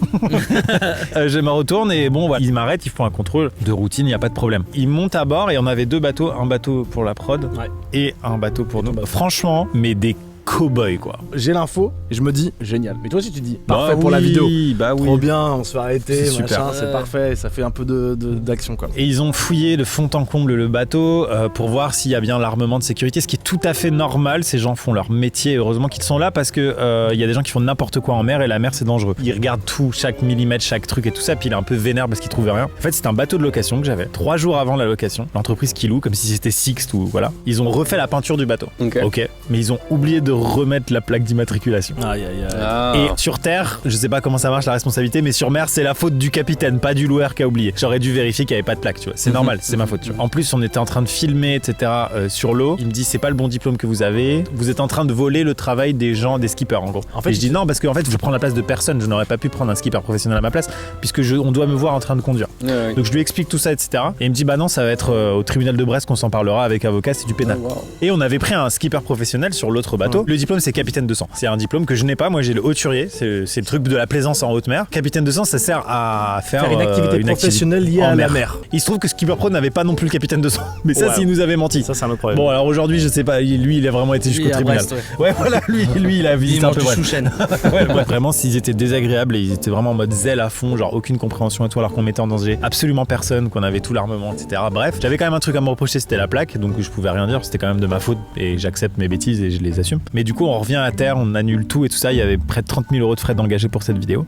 Je me retourne et bon, voilà, ils m'arrêtent, ils font un contrôle de routine, il n'y a pas de problème. Ils montent à bord et on avait 2 bateaux, un bateau pour la prod et un bateau pour nous. Franchement, mais des cow-boys quoi. J'ai l'info et je me dis génial. Mais toi aussi tu dis parfait Bah pour la vidéo. Bah oui. Trop bien, on se fait arrêter, C'est machin, super. c'est parfait, ça fait un peu d'action quoi. Et ils ont fouillé de fond en comble le bateau pour voir s'il y a bien l'armement de sécurité, ce qui est tout à fait normal. Ces gens font leur métier, heureusement qu'ils sont là parce que il y a des gens qui font n'importe quoi en mer et la mer c'est dangereux. Ils regardent tout, chaque millimètre, chaque truc et tout ça, puis il est un peu vénère parce qu'il trouve rien. En fait, c'est un bateau de location que j'avais 3 jours avant la location. L'entreprise qui loue, comme si c'était Sixt ou voilà. Ils ont refait la peinture du bateau. Ok. Mais ils ont oublié de remettre la plaque d'immatriculation. Aïe aïe aïe. Et sur terre, je sais pas comment ça marche la responsabilité, mais sur mer, c'est la faute du capitaine, pas du loueur qui a oublié. J'aurais dû vérifier qu'il y avait pas de plaque, tu vois. C'est normal, c'est ma faute. Tu vois. En plus, on était en train de filmer, etc. Sur l'eau. Il me dit, c'est pas le bon diplôme que vous avez. Vous êtes en train de voler le travail des gens, des skippers, en gros. En fait, je dis non, parce qu'en fait, je prends la place de personne. Je n'aurais pas pu prendre un skipper professionnel à ma place, puisque on doit me voir en train de conduire. Donc je lui explique tout ça, etc. Et il me dit, bah non, ça va être au tribunal de Brest qu'on s'en parlera avec avocat, c'est du pénal. Et on avait pris un skipper professionnel sur l'autre bateau. Le diplôme, c'est capitaine de sang. C'est un diplôme que je n'ai pas. Moi, j'ai le hauturier. C'est le truc de la plaisance en haute mer. Capitaine de sang, ça sert à faire une activité professionnelle liée à la mer. Il se trouve que Skipper Pro n'avait pas non plus le capitaine de sang. Mais ça, s'il nous avait menti. Ça, c'est un autre problème. Bon, alors aujourd'hui, je sais pas. Lui, il a vraiment été jusqu'au tribunal. Brest, ouais, voilà. Lui, il a visité un peu. Ouais, vraiment, s'ils étaient désagréables et ils étaient vraiment en mode zèle à fond, genre aucune compréhension et tout, alors qu'on mettait en danger absolument personne, qu'on avait tout l'armement, etc. Bref, j'avais quand même un truc à me reprocher, c'était la plaque, donc je pouvais rien dire. C'était quand même de ma faute et j'accepte mes bêtises et je les assume. Mais du coup, on revient à terre, on annule tout et tout ça. Il y avait près de 30 000 € de frais d'engagés pour cette vidéo.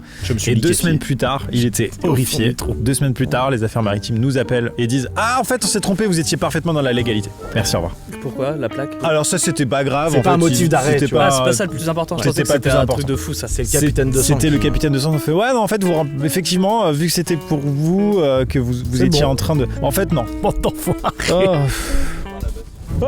Et 2 semaines plus tard, il était horrifié. 2 semaines plus tard, les affaires maritimes nous appellent et disent: ah, en fait, on s'est trompé, vous étiez parfaitement dans la légalité. Merci, au revoir. Pourquoi la plaque? Alors ça, c'était pas grave. C'est pas un motif d'arrêt. C'est pas ça le plus important. C'était pas le plus un important. truc de fou, ça. C'est le capitaine de sang. C'était le capitaine de sang. On fait ouais, non, en fait, effectivement, vu que c'était pour vous, que vous étiez en train de. En fait, non. Bon, d'enfoiré. Oh,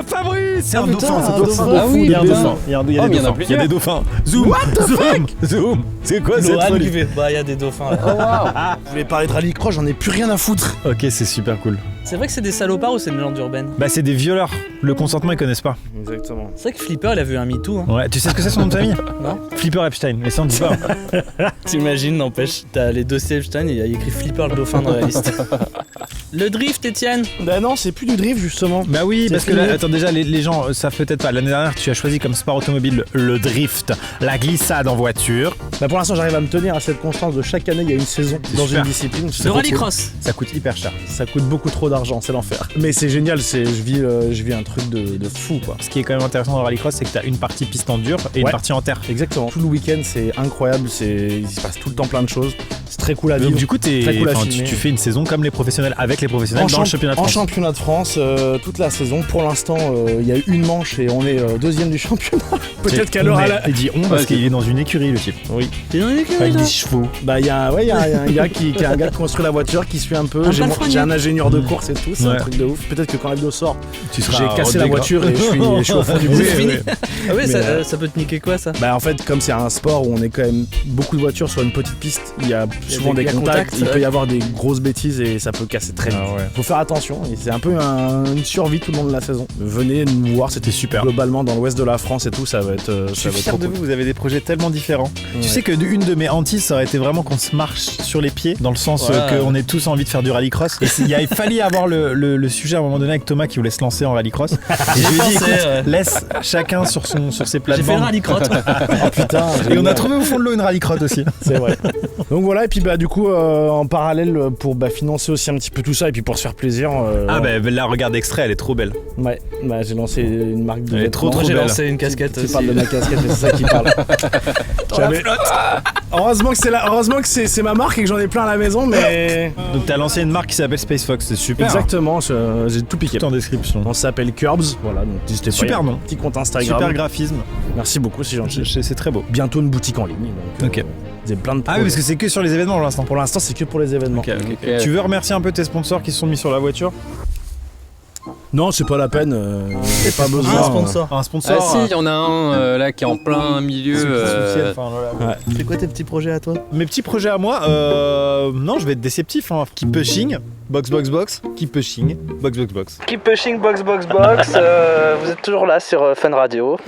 Fabrice! C'est un dauphin, c'est un un dauphin. dauphin. Ah oui, Il y a un putain. dauphin. Il y a des dauphins. Il y a des dauphins. Zoom! Zoom! C'est quoi cette Laurent folie? qui fait, bah, il y a des dauphins là. Je voulais parler de rallycross, j'en ai plus rien à foutre. Ok, c'est super cool. C'est vrai que c'est des salopards ou c'est une légende urbaine? Bah, c'est des violeurs. Le consentement, ils connaissent pas. Exactement. C'est vrai que Flipper, il a vu un MeToo. Hein. Ouais, tu sais ce que c'est son nom de famille? Non. Flipper Epstein, mais ça on dit pas. T'imagines, n'empêche, t'as les dossiers Epstein et il y a écrit Flipper le dauphin dans la liste. Le drift, Étienne? Bah non, c'est plus du drift justement. Bah oui, C'est parce que fini. là, attends, déjà, les gens savent peut-être pas. L'année dernière, tu as choisi comme sport automobile le drift, la glissade en voiture. Bah pour l'instant, j'arrive à me tenir à cette constance de chaque année, il y a une saison dans super. une discipline. Le rallycross. Ça coûte hyper cher. Ça coûte beaucoup trop d'argent, c'est l'enfer. Mais c'est génial, je vis un truc de fou quoi. Ce qui est quand même intéressant dans le rallycross, c'est que tu as une partie piste en dur et une Ouais. partie en terre. Exactement. Tout le week-end, c'est incroyable, il se passe tout le temps plein de choses. C'est très cool à vivre. Donc du coup, Très cool à filmer. tu fais une saison comme les professionnels, avec les professionnels dans le championnat de En France. championnat de France, toute la saison. Pour l'instant, il y a eu une manche et on est deuxième du championnat. Peut-être qu'à l'heure à la... Il dit on parce qu'il est dans une écurie, le type. Oui. T'es dans une écurie, Avec toi? des chevaux. Bah il y a un gars qui construit la voiture, qui suit un peu. Un J'ai palefrenier. un ingénieur de course et tout, c'est un Ouais. truc de ouf. Peut-être que quand la vidéo sort, Tu seras j'ai cassé la redégras. voiture et je suis au fond du C'est bruit. fini. Ah ouais, Mais, ça peut te niquer quoi ça? Bah en fait, comme c'est un sport où on est quand même beaucoup de voitures sur une petite piste, il y a souvent des contacts, il peut y avoir des grosses bêtises et ça peut casser très vite. Ah ouais. Faut faire attention, et c'est un peu une survie tout le long de la saison. Venez nous voir, c'était super. Globalement dans l'ouest de la France et tout, ça va être Je ça suis va être fier trop de cool. vous, vous avez des projets tellement différents. Ouais. Tu sais que une de mes hantises, ça aurait été vraiment qu'on se marche sur les pieds, dans le sens Ouais. qu'on ait tous envie de faire du rallycross. Et il a fallu avoir le sujet à un moment donné avec Thomas qui voulait se lancer en rallycross. Et je lui ai dit, pensé, écoute, ouais. laisse chacun sur ses J'ai fait le plates-bandes. rallycross. Oh putain, Et on a trouvé au fond de l'eau une rallycross aussi. c'est vrai. Donc voilà, et puis bah du coup en parallèle pour financer aussi un petit peu tout ça et puis pour se faire plaisir. Ah bah là, regarde extrait, elle est trop belle. Ouais, bah j'ai lancé une marque de Elle est trop, vêtements. Moi j'ai belle. lancé une casquette Tu aussi. parles de ma casquette, c'est ça qui parle. Heureusement que c'est ma marque et que j'en ai plein à la maison, mais Donc t'as lancé une marque qui s'appelle Space Fox, c'est super. exactement, j'ai tout piqué. Tout en description. On s'appelle Curbs, voilà, donc n'hésitez pas. Super il y a nom. un petit compte Instagram. Super graphisme. Merci beaucoup, c'est gentil. C'est très beau. Bientôt une boutique en ligne. Donc, Ok. J'ai plein de Ah oui, parce que c'est que sur les événements pour l'instant. Pour l'instant, c'est que pour les événements. Ok. Tu veux remercier un peu tes sponsors qui se sont mis sur la voiture? Non, c'est pas la peine. J'ai pas besoin. Un sponsor. Un sponsor. Ah si, il y en a un là qui est en plein milieu. ceux qui soutiennent, enfin, voilà. Ouais. C'est quoi tes petits projets à toi? Mes petits projets à moi, non, je vais être déceptif. Hein. Keep pushing, box. Keep pushing, box. Keep pushing box. Vous êtes toujours là sur Fun Radio.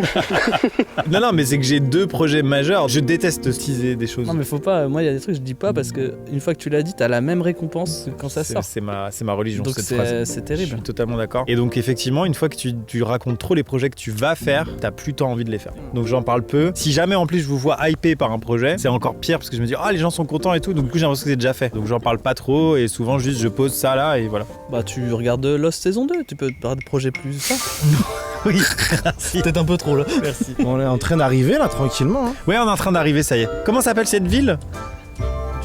Non, mais c'est que j'ai 2 projets majeurs. Je déteste teaser des choses. Non mais faut pas, moi il y a des trucs je dis pas parce que une fois que tu l'as dit, t'as la même récompense que quand ça sort. C'est ma religion, Donc cette phrase. c'est Je terrible. suis totalement d'accord. Et donc effectivement, une fois que tu racontes trop les projets que tu vas faire, t'as plus tant envie de les faire. Donc j'en parle peu. Si jamais en plus je vous vois hypé par un projet, c'est encore pire parce que je me dis les gens sont contents et tout. Donc du coup j'ai l'impression que c'est déjà fait. Donc j'en parle pas trop et souvent juste je pose ça là et voilà. Bah tu regardes Lost saison 2, tu peux te parler de projets plus ça. Oui, merci. Peut-être un peu trop là. Merci. On est en train d'arriver là, tranquillement. Hein. Ouais, on est en train d'arriver, ça y est. Comment s'appelle cette ville?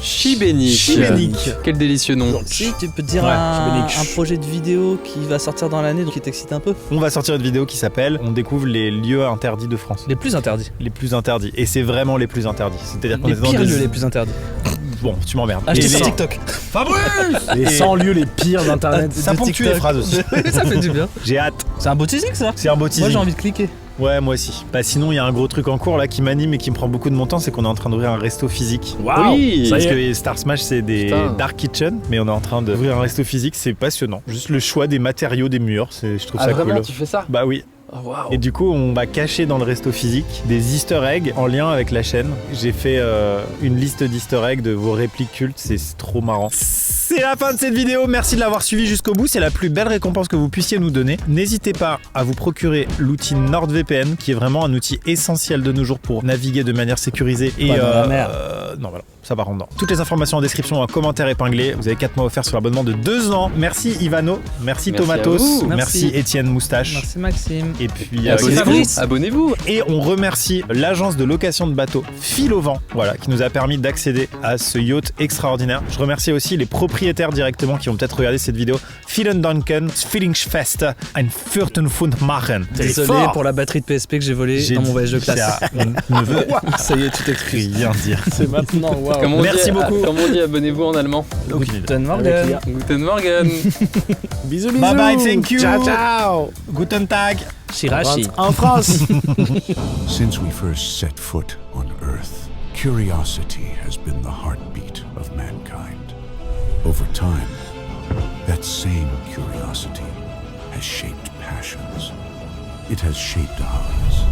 Chibénic. Chibénic. Quel délicieux nom. Si tu peux te dire Ouais, un projet de vidéo qui va sortir dans l'année donc qui t'excite un peu. On va sortir une vidéo qui s'appelle On découvre les lieux interdits de France. Les plus interdits. Les plus interdits. Et c'est vraiment les plus interdits. C'est-à-dire qu'on Les est dans pires des... lieux les plus interdits. Bon, tu m'emmerdes. Acheter Et sur les- TikTok. Les 100 lieux les pires d'internet. Ça de ponctue les TikTok. phrases aussi. Ça fait du bien. J'ai hâte. C'est un beau teasing ça. C'est un beau teasing. Moi j'ai envie de cliquer. Ouais, moi aussi. Bah sinon, il y a un gros truc en cours là qui m'anime et qui me prend beaucoup de mon temps, c'est qu'on est en train d'ouvrir un resto physique. Waouh, Oui, ça Parce y est. que Star Smash, c'est des Putain. dark kitchen, mais on est en train d'ouvrir un resto physique, c'est passionnant. Juste le choix des matériaux des murs, je trouve ça cool. tu fais ça? Bah oui. Oh, waouh. Et du coup, on va cacher dans le resto physique des easter eggs en lien avec la chaîne. J'ai fait une liste d'easter eggs de vos répliques cultes, c'est trop marrant. C'est la fin de cette vidéo, merci de l'avoir suivi jusqu'au bout, c'est la plus belle récompense que vous puissiez nous donner. N'hésitez pas à vous procurer l'outil NordVPN, qui est vraiment un outil essentiel de nos jours pour naviguer de manière sécurisée. Et Pas dans la mer. non, voilà, ça va rendre dedans. Toutes les informations en description, en commentaire épinglé. Vous avez 4 mois offerts sur l'abonnement de 2 ans. Merci Ivano, merci Merci Tomatos, à vous. merci Étienne Moustache. Merci Maxime. Et puis Abonnez-vous. et on remercie l'agence de location de bateaux Fil au vent, voilà, qui nous a permis d'accéder à ce yacht extraordinaire. Je remercie aussi les propriétaires directement qui vont peut-être regarder cette vidéo. Vielen Danken, Zwillingsfest, ein Fürtenfund machen. Désolé pour la batterie de PSP que j'ai volée dans mon voyage de classe. Ne veut Ça y est, tu t'excuses. rien dire. C'est maintenant, waouh. Comment on Merci dit, beaucoup. Comment on dit abonnez-vous en allemand? Guten Morgen. Guten Morgen. Bisous, bisous. Bye bye, thank you. Ciao, ciao. Guten Tag. Shirashi. En France. Since we first set foot on Earth, curiosity has been the heartbeat of mankind. Over time, that same curiosity has shaped passions. It has shaped ours.